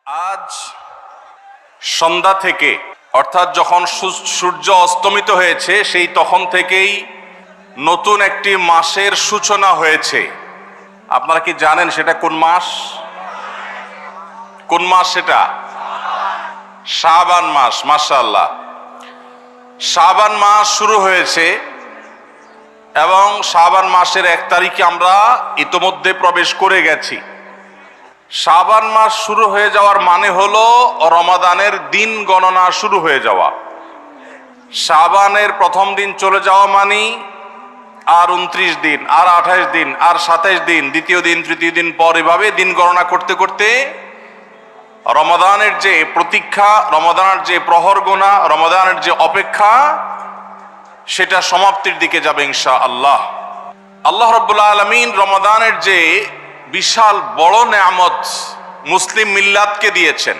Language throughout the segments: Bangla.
আজ সন্ধ্যা থেকে অর্থাৎ যখন সূর্য অস্তমিত হয়েছে সেই তখন থেকেই নতুন একটি মাসের সূচনা হয়েছে। আপনারা কি জানেন সেটা কোন মাস? কোন মাস সেটা? শাবান মাস। মাশাআল্লাহ, শাবান মাস শুরু হয়েছে এবং শাবান মাসের 1 তারিখে আমরা ইতোমধ্যে প্রবেশ করে গেছি। শাবান মাস শুরু হয়ে যাওয়ার মানে হলো রমাদানের দিন গণনা শুরু হয়ে যাওয়া। শাবানের প্রথম দিন চলে যাওয়া মানে আর 29 দিন, আর 28 দিন, আর 27 দিন, দ্বিতীয় দিন, তৃতীয় দিন পর এভাবে দিন গণনা করতে করতে রমাদানের যে প্রতীক্ষা, রমাদানের যে প্রহর গোনা, রমাদানের যে অপেক্ষা, সেটা সমাপ্তির দিকে যাবে ইনশাআল্লাহ। আল্লাহ রাব্বুল আলামিন রমাদানের যে বিশাল বড় নেয়ামত মুসলিম মিল্লাতকে দিয়েছেন,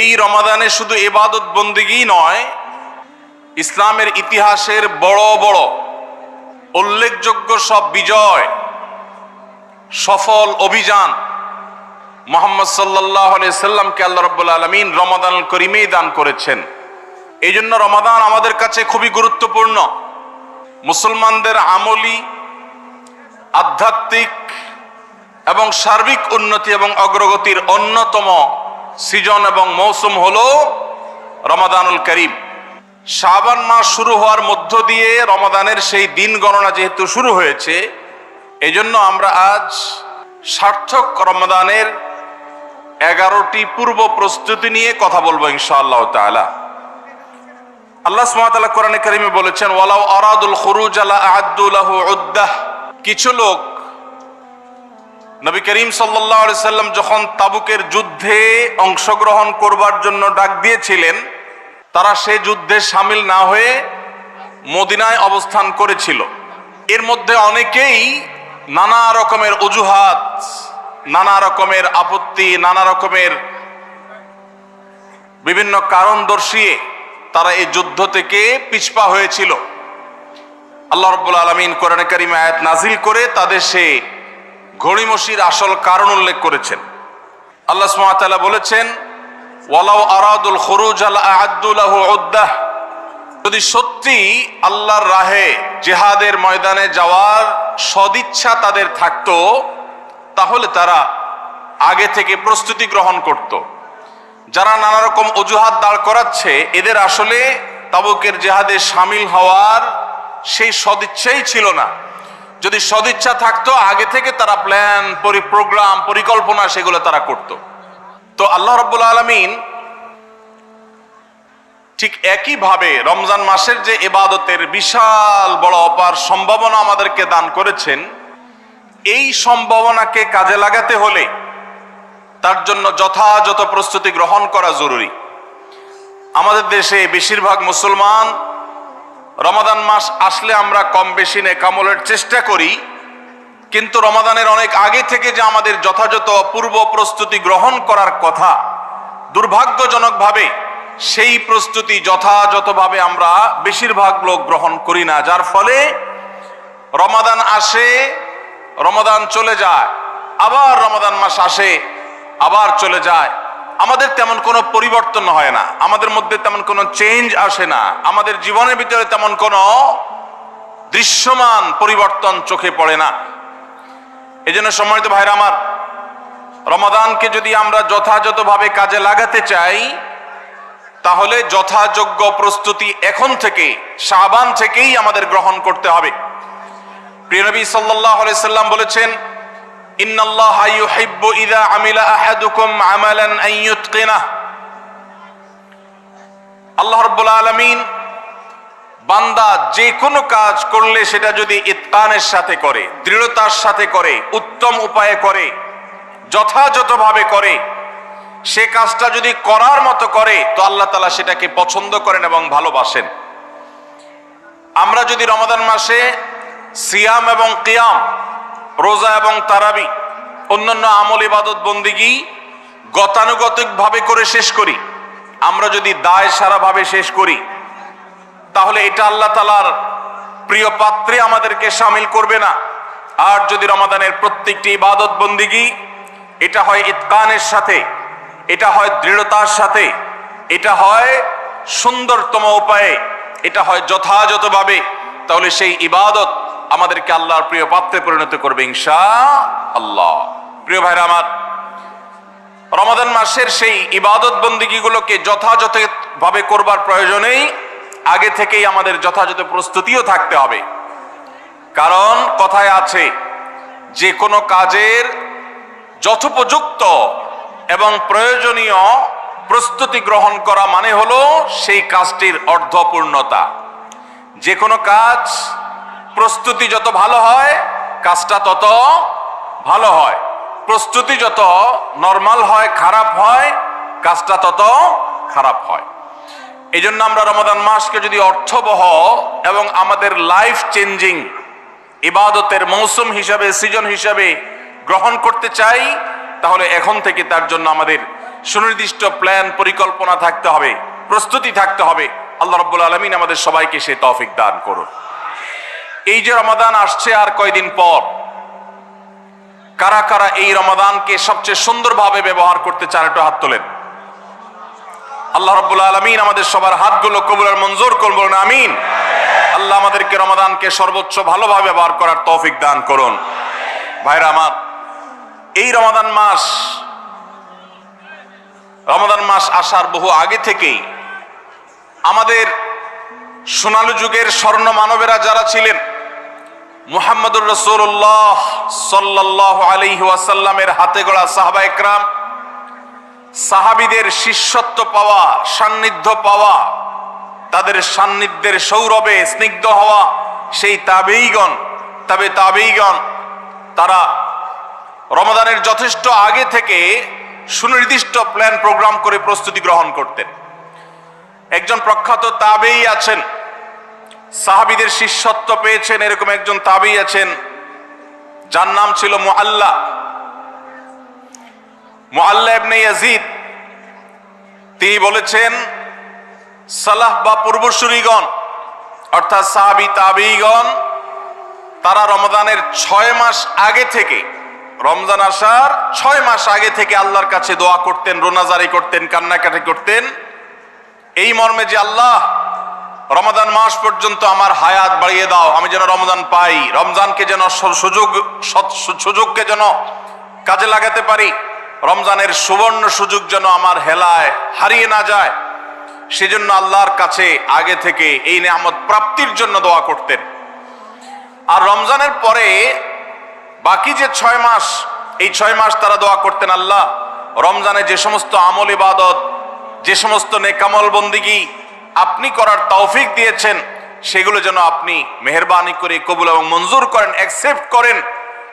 এই রমাদানে শুধু ইবাদত বন্দেগী নয়, ইসলামের ইতিহাসের বড় বড় উল্লেখযোগ্য সব বিজয়, সফল অভিযান মুহাম্মদ সাল্লাল্লাহু আলাইহি সাল্লামকে আল্লাহ রাব্বুল আলামিন রমাদানুল করিমেই দান করেছেন। এই জন্য রমাদান আমাদের কাছে খুবই গুরুত্বপূর্ণ। মুসলমানদের আমলি, আধ্যাত্মিক এবং সার্বিক উন্নতি এবং অগ্রগতির অন্যতম সিজন এবং মৌসুম হলো রমাদানুল করিম। শাবান মাস শুরু হওয়ার মধ্য দিয়ে রমাদানের সেই দিন গণনা যেহেতু শুরু হয়েছে, এজন্য আমরা আজ সার্থক রমাদানের 11টি পূর্ব প্রস্তুতি নিয়ে কথা বলবো ইনশাআল্লাহ তাআলা। আল্লাহ সুবহানাহু ওয়া তাআলা কোরআনে কারিমে বলেছেন, ওয়ালাউ আরাদুল খুরুজ লা আ'আদ্দু লাহু উদ্দাহ। কিছু লোক নবী করিম সাল্লাল্লাহু আলাইহি সাল্লাম যখন তাবুকের যুদ্ধে অংশগ্রহণ করবার জন্য ডাক দিয়েছিলেন, তারা সে যুদ্ধে শামিল না হয়ে মদিনায় অবস্থান করেছিল। এর মধ্যে অনেকেই নানা রকমের অজুহাত, নানা রকমের আপত্তি, নানা রকমের বিভিন্ন কারণ দর্শিয়ে তারা এই যুদ্ধ থেকে পিছপা হয়েছিল। আল্লাহ রাব্বুল আলামিন কোরআনে কারিমে আয়াত নাজিল করে তাদের সে ঘড়িমসির আসল কারণ উল্লেখ করেছেন। আল্লাহ সুবহানাহু ওয়া তাআলা বলেছেন, ওয়ালাউ আরাদুল খুরুজ লা আ'আদ্দু লাহু উদ্দাহ। যদি সত্যি আল্লাহর রাহে জিহাদের ময়দানে যাওয়ার সদিচ্ছা তাদের থাকতো, তাহলে তারা আগে থেকে প্রস্তুতি গ্রহণ করত। যারা নানা রকম অজুহাত দাঁড় করাচ্ছে, এদের আসলে তাবুকের জিহাদে শামিল হওয়ার সেই সদিচ্ছাই ছিল না। যদি সদিচ্ছা থাকতো, আগে থেকে তারা প্ল্যান, প্রোগ্রাম, পরিকল্পনা সেগুলো তারা করত। তো আল্লাহ রাব্বুল আলামিন ঠিক একইভাবে রমজান মাসের যে ইবাদতের বিশাল বড় অপার সম্ভাবনা আমাদেরকে দান করেছেন, এই সম্ভাবনাকে কাজে লাগাতে হলে তার জন্য যথাযথ প্রস্তুতি গ্রহণ করা জরুরি। আমাদের দেশে বেশিরভাগ মুসলমান রমাদান মাস আসলে আমরা কম বেশি নেকামলের চেষ্টা করি, কিন্তু রমাদানের অনেক আগে থেকে যে আমাদের যথাযথ পূর্ব প্রস্তুতি গ্রহণ করার কথা, দুর্ভাগ্যজনকভাবে সেই প্রস্তুতি যথাযথভাবে আমরা বেশিরভাগ লোক গ্রহণ করি না। যার ফলে রমাদান আসে, রমাদান চলে যায়, আবার রমাদান মাস আসে, আবার চলে যায়। আমাদের তেমন কোনো পরিবর্তন হয় না, আমাদের মধ্যে তেমন কোনো চেঞ্জ আসে না, আমাদের জীবনের ভিতরে তেমন কোনো দৃশ্যমান পরিবর্তন চোখে পড়ে না। এই জন্য সম্মানিত ভাইরা আমার, রমাদানকে যদি আমরা যথাযথভাবে কাজে লাগাতে চাই, তাহলে যথাযোগ্য প্রস্তুতি এখন থেকে, শাবান থেকেই আমাদের গ্রহণ করতে হবে। প্রিয় নবী সাল্লাল্লাহু আলাইহি সাল্লাম বলেছেন, ইন্নাল্লাহা ইউহিব্বু ইযা আমিলা আহাদুকুম আমালান আন ইউতকিনাহ। আল্লাহ রাব্বুল আলামিন বান্দা যে কোনো কাজ করলে সেটা যদি ইতকানের সাথে করে, দৃঢ়তার সাথে করে, উত্তম উপায়ে করে, যথাযথভাবে করে, সে কাজটা যদি করার মতো করে, তো আল্লাহ তাআলা সেটাকে পছন্দ করেন এবং ভালোবাসেন। আমরা যদি রমাদান মাসে সিয়াম এবং কিয়াম, রোজা এবং তারাবি, অন্যান্য আমল ইবাদত বন্দেগী গতানুগতিক ভাবে করে শেষ করি, আমরা যদি দায় সারাভাবে শেষ করি, তাহলে এটা আল্লাহ তাআলার প্রিয় পাত্রে আমাদেরকে শামিল করবে না। আর যদি রমাদানের প্রত্যেকটি ইবাদত বন্দেগী এটা হয় ইতকানের সাথে, এটা হয় দৃঢ়তার সাথে, এটা হয় সুন্দরতম উপায়ে, এটা হয় যথাযথভাবে, তাহলে সেই ইবাদত আমাদেরকে আল্লাহর প্রিয় পাত্রে পরিণত করবে ইনশাআল্লাহ। প্রিয় ভাইরা আমার, রমাদান মাসের সেই ইবাদত বন্দিগিগুলোকে যথাযথভাবে করবার প্রয়োজনেই আগে থেকেই আমাদের যথাযথ প্রস্তুতিও থাকতে হবে। কারণ কথায় আছে, যে কোনো কাজের যথোপযুক্ত এবং প্রয়োজনীয় প্রস্তুতি গ্রহণ করা মানে হলো সেই কাজটির অর্ধপূর্ণতা। যে কোনো কাজ প্রস্তুতি যত ভালো হয় কাজটা তত ভালো হয়, প্রস্তুতি যত নরমাল হয়, খারাপ হয়, কাজটা তত খারাপ হয়। এই জন্য আমরা রমাদান মাসকে যদি অর্থবহ এবং আমাদের লাইফ চেঞ্জিং ইবাদতের মৌসুম হিসাবে, সিজন হিসাবে গ্রহণ করতে চাই, তাহলে এখন থেকে তার জন্য আমাদের সুনির্দিষ্ট প্ল্যান, পরিকল্পনা থাকতে হবে, প্রস্তুতি থাকতে হবে। আল্লাহ রাব্বুল আলামিন আমাদের সবাইকে সেই তৌফিক দান করুন। এই যে রমাদান আসছে আর কয়দিন পর, কারা কারা এই রমাদানকে সবচেয়ে সুন্দরভাবে ব্যবহার করতে চান একটু হাত তোলেন। আল্লাহ রাব্বুল আলামিন আমাদের সবার হাতগুলো কবুল আর মঞ্জুর করুন, বলুন আমিন। আল্লাহ আমাদেরকে রমাদানকে সর্বোচ্চ ভালোভাবে ব্যবহার করার তৌফিক দান করুন। ভাইরা আমার, এই রমাদান মাস আসার বহু আগে থেকেই আমাদের সোনালী যুগের স্বর্ণ মানবেরা যারা ছিলেন, মুহাম্মদুর রাসূলুল্লাহ সাল্লাল্লাহু আলাইহি ওয়াসাল্লামের হাতে গড়া সাহাবা একরাম, সাহাবীদের শিষ্যত্ব পাওয়া, সান্নিধ্য পাওয়া, তাদের সান্নিধ্যের সৌরভে স্নিগ্ধ হওয়া সেই তাবেঈগণ, তারা রমাদানের যথেষ্ট আগে থেকে সুনির্দিষ্ট প্ল্যান প্রোগ্রাম করে প্রস্তুতি গ্রহণ করতেন। একজন প্রখ্যাত তাবেঈ আছেন, সাহাবীদের শিষ্যত্ব পেয়েছেন, এরকম একজন তাবেঈ আছেন, যার নাম ছিল মুআল্লা ইবনে ইয়াজিদ। তিনি বলেছেন, সালাহ বা পূর্বসূরীগণ অর্থাৎ সাহাবী তাবেঈগণ তারা রমাদানের 6 মাস আগে থেকে, রমজান আসার 6 মাস আগে থেকে আল্লাহর কাছে দোয়া করতেন, রোনাজারি করতেন, কান্নাকাটি করতেন, এই মর্মে যে আল্লাহ রমাদান মাস পর্যন্ত আমার হায়াত বাড়িয়ে দাও, আমি যেন রমজান পাই, রমজানকে যেন সুযোগকে যেন কাজে লাগাতে পারি, রমজানের সুবর্ণ সুযোগ যেন আমার হেলায় হারিয়ে না যায়, সেজন্য আল্লাহর কাছে আগে থেকে এই নিয়ামত প্রাপ্তির জন্য দোয়া করতেন। আর রমজানের পরে বাকি যে 6 মাস, এই 6 মাস তারা দোয়া করতেন, আল্লাহ রমজানে যে সমস্ত আমল ইবাদত, যে সমস্ত নেকামল বন্দিগি আপনি করার তৌফিক দিয়েছেন, সেগুলো যেন আপনি মেহেরবানি করে কবুল এবং মঞ্জুর করেন, অ্যাকসেপ্ট করেন,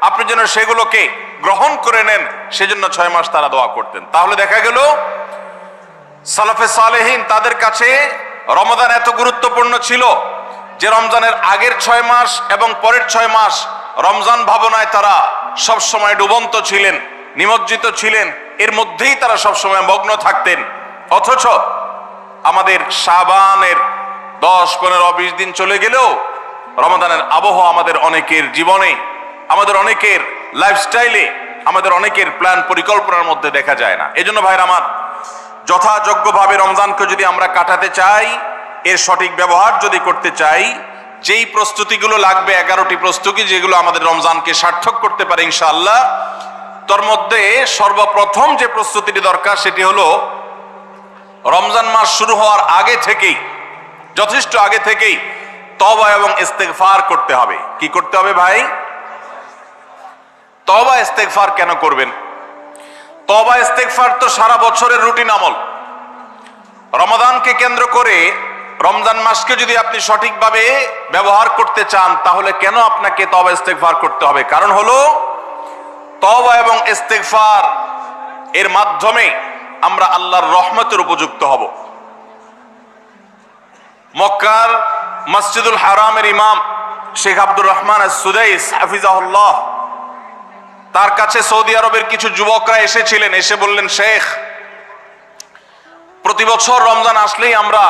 আপনি যেন সেগুলোকে গ্রহণ করে নেন, সেজন্য 6 মাস তারা দোয়া করতেন। তাহলে দেখা গেল সালাফে সালেহিন, তাদের কাছে রমাদান এত গুরুত্বপূর্ণ ছিল যে রমজানের আগের 6 মাস এবং পরের 6 মাস রমজান ভাবনায় তারা সব সময় ডুবন্ত ছিলেন, নিমজ্জিত ছিলেন, এর মধ্যেই তারা সব সময় মগ্ন থাকতেন। অথচ আমাদের শাবানের 10, 15, 20 দিন চলে গেলেও রমাদানের আবহ আমাদের অনেকের জীবনে, আমাদের অনেকের লাইফস্টাইলে, আমাদের অনেকের প্ল্যান পরিকল্পনার মধ্যে দেখা যায় না। এজন্য ভাইরা আমার, যথাযোগ্যভাবে রমজানকে যদি আমরা কাটাতে চাই, এর সঠিক ব্যবহার যদি করতে চাই, যেই প্রস্তুতিগুলো লাগবে, 11টি প্রস্তুতি যেগুলো আমাদের রমজানকে সার্থক করতে পারে ইনশাআল্লাহ, তার মধ্যে সর্বপ্রথম যে প্রস্তুতিটি দরকার সেটি হলো রমজান মাস শুরু হওয়ার আগে থেকেই, যথেষ্ট আগে থেকেই তওবা এবং ইস্তেগফার করতে হবে। কি করতে হবে ভাই? তওবা ইস্তেগফার কেন করবেন? তওবা ইস্তেগফার তো সারা বছরের রুটিন আমল। রমাদানকে কেন্দ্র করে রমজান মাসকে যদি আপনি সঠিকভাবে ব্যবহার করতে চান, তাহলে কেন আপনাকে তওবা ইস্তেগফার করতে হবে? কারণ হলো তওবা এবং ইস্তেগফার এর মাধ্যমে আমরা আল্লাহর রহমতের উপযুক্ত হব। মক্কার মসজিদুল হারামের ইমাম শেখ আব্দুর রহমান আস-সুদাইস হাফিজাহুল্লাহ, তার কাছে সৌদি আরবের কিছু যুবকরা এসেছিলেন, এসে বললেন, শেখ, প্রতি বছর রমজান আসলেই আমরা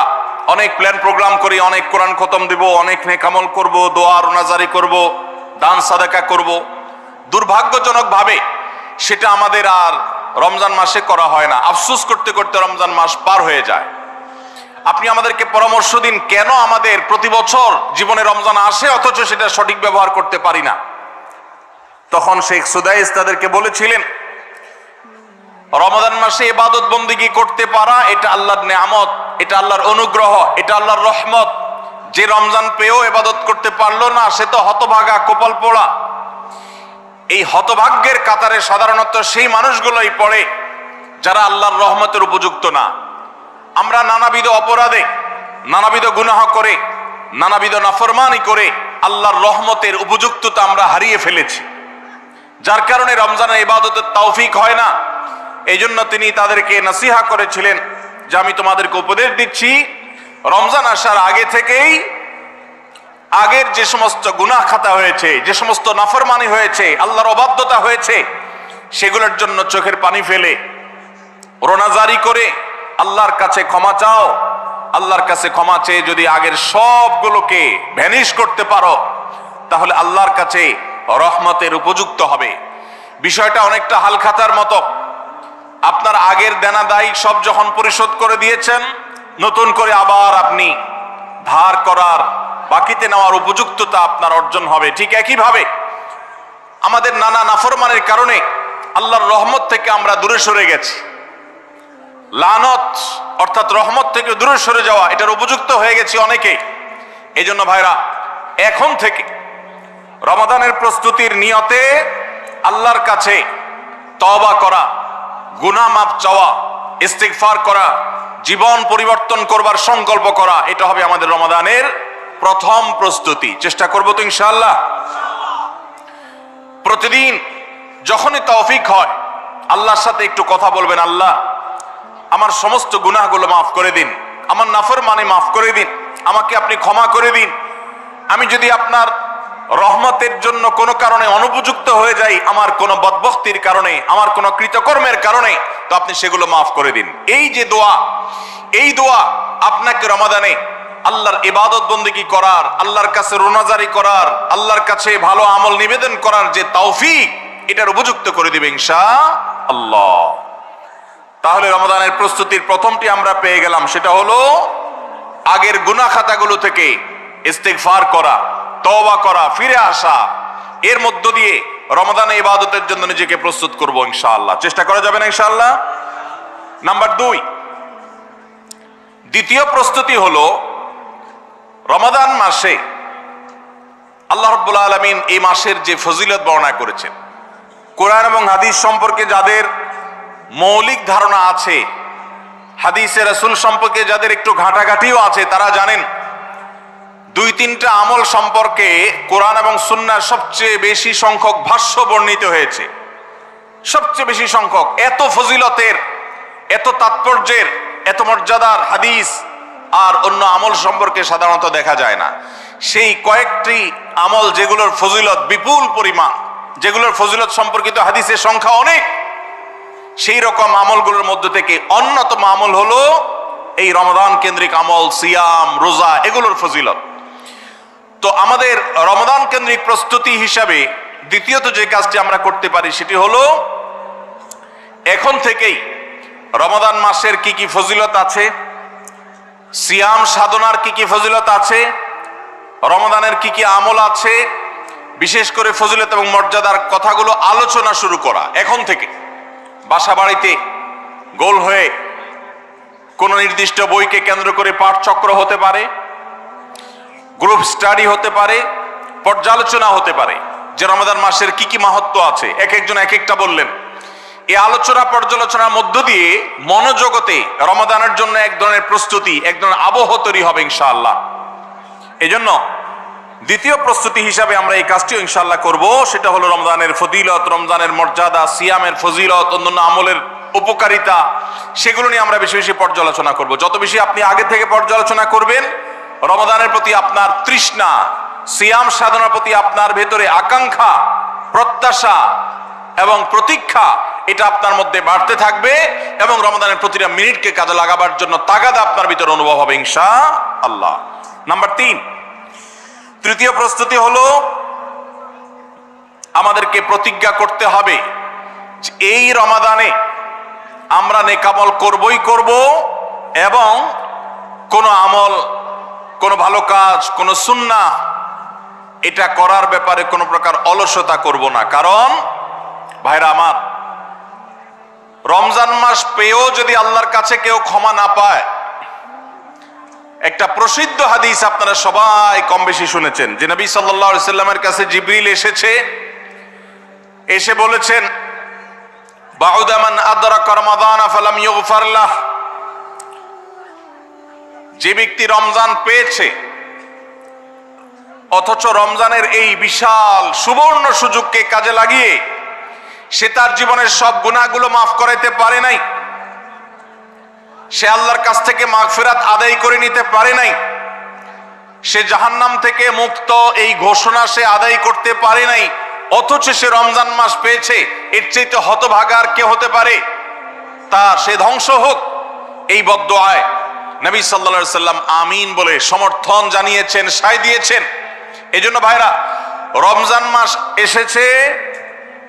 অনেক প্ল্যান প্রোগ্রাম করি, অনেক কোরআন খতম দিব, অনেক নেকামল করব, দোয়া রোনাজারি করব, দান সাদাকা করব। দুর্ভাগ্যজনক ভাবে সেটা আমাদের আর রমজান মাসে করা হয় না। আফসোস করতে করতে রমজান মাস পার হয়ে যায়। আপনি আমাদেরকে পরামর্শ দিন, কেন আমাদের প্রতি বছর জীবনে রমজান আসে অথচ সেটা সঠিক ব্যবহার করতে পারি না। তখন শেখ সুদাইস তাদেরকে বলেছিলেন, রমাদান মাসে ইবাদত বন্দেগী করতে পারা এটা আল্লাহর নেয়ামত, এটা আল্লাহর অনুগ্রহ, এটা আল্লাহর রহমত। যে রমজান পেয়েও ইবাদত করতে পারলো না সে তো হতভাগা, কপাল পোড়া। এই হতভাগ্যের কাতারে সাধারণত সেই মানুষগুলোই পড়ে যারা আল্লাহর রহমতের উপযুক্ত না। আমরা নানাবিধ অপরাধে, নানাবিধ গুনাহ করে, নানাবিধ নাফরমানি করে আল্লাহর রহমতের উপযুক্ততা আমরা হারিয়ে ফেলেছি, যার কারণে রমজানের ইবাদতের তৌফিক হয় না। এই জন্য তিনি তাদেরকে নসিহা করেছিলেন যে আমি তোমাদেরকে উপদেশ দিচ্ছি, রমজান আসার আগে থেকেই আগের যে সমস্ত গুনাহ খাতা হয়েছে, যে সমস্ত নাফরমানি হয়েছে, আল্লাহর অবাধ্যতা হয়েছে, সেগুলোর জন্য চোখের পানি ফেলে রোনাজারি করে আল্লাহর কাছে ক্ষমা চাও। আল্লাহর কাছে ক্ষমা চেয়ে যদি আগের সবগুলোকে ভ্যানিশ করতে পারো তাহলে আল্লাহর কাছে রহমতের উপযুক্ত হবে। বিষয়টা অনেকটা হালখাতার মতো। আপনার আগের দেনা দায় সব যখন পরিশোধ করে দিয়েছেন, নতুন করে আবার আপনি ধার করার, বাকিতে নেওয়ার উপযুক্ততা আপনার অর্জন হবে। ঠিক একইভাবে আমাদের নানা নাফরমানের কারণে আল্লাহর রহমত থেকে আমরা দূরে সরে গেছি। লানত অর্থাৎ রহমত থেকে দূরে সরে যাওয়া, এটার উপযুক্ত হয়ে গেছি অনেকে। এই জন্য ভাইরা, এখন থেকে রমাদানের প্রস্তুতির নিয়তে আল্লাহর কাছে তওবা করা, গুনাহ মাফ চাওয়া, ইস্তিগফার করা, জীবন পরিবর্তন করবার সংকল্প করা, এটা হবে আমাদের রমাদানের প্রথম প্রস্তুতি। চেষ্টা করব তো ইনশাআল্লাহ। প্রতিদিন যখনই তৌফিক হয় আল্লাহর সাথে একটু কথা বলবেন, আল্লাহ আমার সমস্ত গুনাহগুলো মাফ করে দিন, আমার নাফরমানি মাফ করে দিন, আমাকে আপনি ক্ষমা করে দিন। আমি যদি আপনার রহমতের জন্য কোনো কারণে অনুপযুক্ত হয়ে যাই, আমার কোনো বদবখতির কারণে, আমার কোনো কৃতকর্মের কারণে, তো আপনি সেগুলো মাফ করে দিন। এই যে দোয়া, এই দোয়া আপনাকে রমাদানে আল্লাহর ইবাদত বন্দেগী করার, আল্লাহর কাছে রোনাজারি করার, আল্লাহর কাছে ভালো আমল নিবেদন করার যে তৌফিক, এটার উপযুক্ত করে দিবে ইনশাআল্লাহ। তাহলে রমাদানের প্রস্তুতির প্রথমটি আমরা পেয়ে গেলাম, সেটা হলো আগের গুনাহ খাতাগুলো থেকে ইস্তিগফার করা, তওবা করা, ফিরে আসা। এর মধ্য দিয়ে রমাদানে ইবাদতের জন্য নিজেকে প্রস্তুত করব ইনশাআল্লাহ। চেষ্টা করা যাবে না ইনশাআল্লাহ। নাম্বার 2, দ্বিতীয় প্রস্তুতি হলো রমাদান মাসে আল্লাহ রাব্বুল আলামিন এই মাসের যে ফজিলত বর্ণনা করেছেন, কোরআন এবং হাদিস সম্পর্কে যাদের মৌলিক ধারণা আছে, হাদিসে রাসূল সম্পর্কে যাদের একটু ঘাটাঘাটিও আছে, তারা জানেন 2-3টা আমল সম্পর্কে কোরআন এবং সুন্নাহর সবচেয়ে বেশি সংখ্যক ভাষ্য বর্ণিত হয়েছে। সবচেয়ে বেশি সংখ্যক। এত ফজিলতের, এত তাৎপর্যের, এত মর্যাদার হাদিস আর অন্য আমল সম্পর্কে সাধারণত দেখা যায় না। সেই কয়েকটি আমল যেগুলোর ফজিলত বিপুল পরিমাণ, যেগুলোর ফজিলত সম্পর্কিত হাদিসের সংখ্যা অনেক, সেই রকম আমলগুলোর মধ্য থেকে অন্যতম আমল হলো এই রমাদান কেন্দ্রিক আমল, সিয়াম, রোজা, এগুলোর ফজিলত। তো আমাদের রমাদান কেন্দ্রিক প্রস্তুতি হিসাবে দ্বিতীয়ত যে কাজটি আমরা করতে পারি সেটি হলো এখন থেকেই রমাদান মাসের কি কি ফজিলত আছে, সিয়াম সাধনার কি কি ফজিলত আছে, রমাদানের কি কি আমল আছে, বিশেষ করে ফজিলত এবং মর্যাদার কথাগুলো আলোচনা শুরু করা। এখন থেকে বাসা বাড়িতে গোল হয়ে কোন নির্দিষ্ট বইকে কেন্দ্র করে পাঠচক্র হতে পারে, গ্রুপ স্টাডি হতে পারে, পর্যালোচনা হতে পারে যে রমাদান মাসের কি কি মাহাত্ম্য আছে। এক একজন এক একটা বললেন। এই আলোচনা পর্যালোচনার মধ্য দিয়ে মনোজগতে রমাদানের জন্য এক ধরনের প্রস্তুতি, এক ধরনের আবহ তৈরি হবে ইনশাআল্লাহ। এজন্য দ্বিতীয় প্রস্তুতি হিসাবে আমরা এই কাজটিও ইনশাআল্লাহ করব। সেটা হলো রমজানের ফজিলত, রমজানের মর্যাদা, সিয়ামের ফজিলত, অন্যান্য আমলের উপকারিতা, সেগুলো নিয়ে আমরা বেশি বেশি পর্যালোচনা করব। যত বেশি আপনি আগে থেকে পর্যালোচনা করবেন, রমাদানের প্রতি আপনার তৃষ্ণা, সিয়াম সাধনার প্রতি আপনার ভেতরে আকাঙ্ক্ষা, প্রত্যাশা এবং প্রতীক্ষা, এটা আপনার মধ্যে বাড়তে থাকবে এবং রমাদানের প্রতিটা মিনিটকে কাজে লাগাবার জন্য তাগাদা আপনার ভিতরে অনুভব হবে ইনশাআল্লাহ। নাম্বার 3, তৃতীয় প্রস্তুতি হলো আমাদেরকে প্রতিজ্ঞা করতে হবে এই রমাদানে আমরা নেকামল করবই করব, এবং কোনো আমল, কোনো ভালো কাজ, কোনো সুন্নাহ এটা করার ব্যাপারে কোনো প্রকার অলসতা করব না। কারণ ভাইরা আমার, রমজান মাস পেয়েও যদি আল্লাহর কাছে কেউ ক্ষমা না পায়, একটা প্রসিদ্ধ হাদিস আপনারা সবাই কম বেশি শুনেছেন যে নবী সাল্লাল্লাহু আলাইহি সাল্লামের কাছে জিবরিল এসে বলেছেন, বাউদা মান আদরাকা রমাদান ফালাম ইগফার লাহ, যে ব্যক্তি রমজান পেয়েছে অথচ রমজানের এই বিশাল সুবর্ণ সুযোগকে কাজে লাগিয়ে সে তার জীবনের সব গুনাহগুলো মাফ করাইতে পারে নাই, সে আল্লাহর কাছ থেকে মাগফিরাত আদায় করে নিতে পারে নাই, সে জাহান্নাম থেকে মুক্ত এই ঘোষণা সে আদায় করতে পারে নাই, অথচ সে রমজান মাস পেয়েছে, এর চাইতে হতভাগা আর কে হতে পারে? সে ধ্বংস হোক, এই বদদুআয় নবী সাল্লাল্লাহু আলাইহি সাল্লাম আমিন বলে সমর্থন জানিয়েছেন, সায় দিয়েছেন। এজন্য ভাইরা, রমজান মাস এসেছে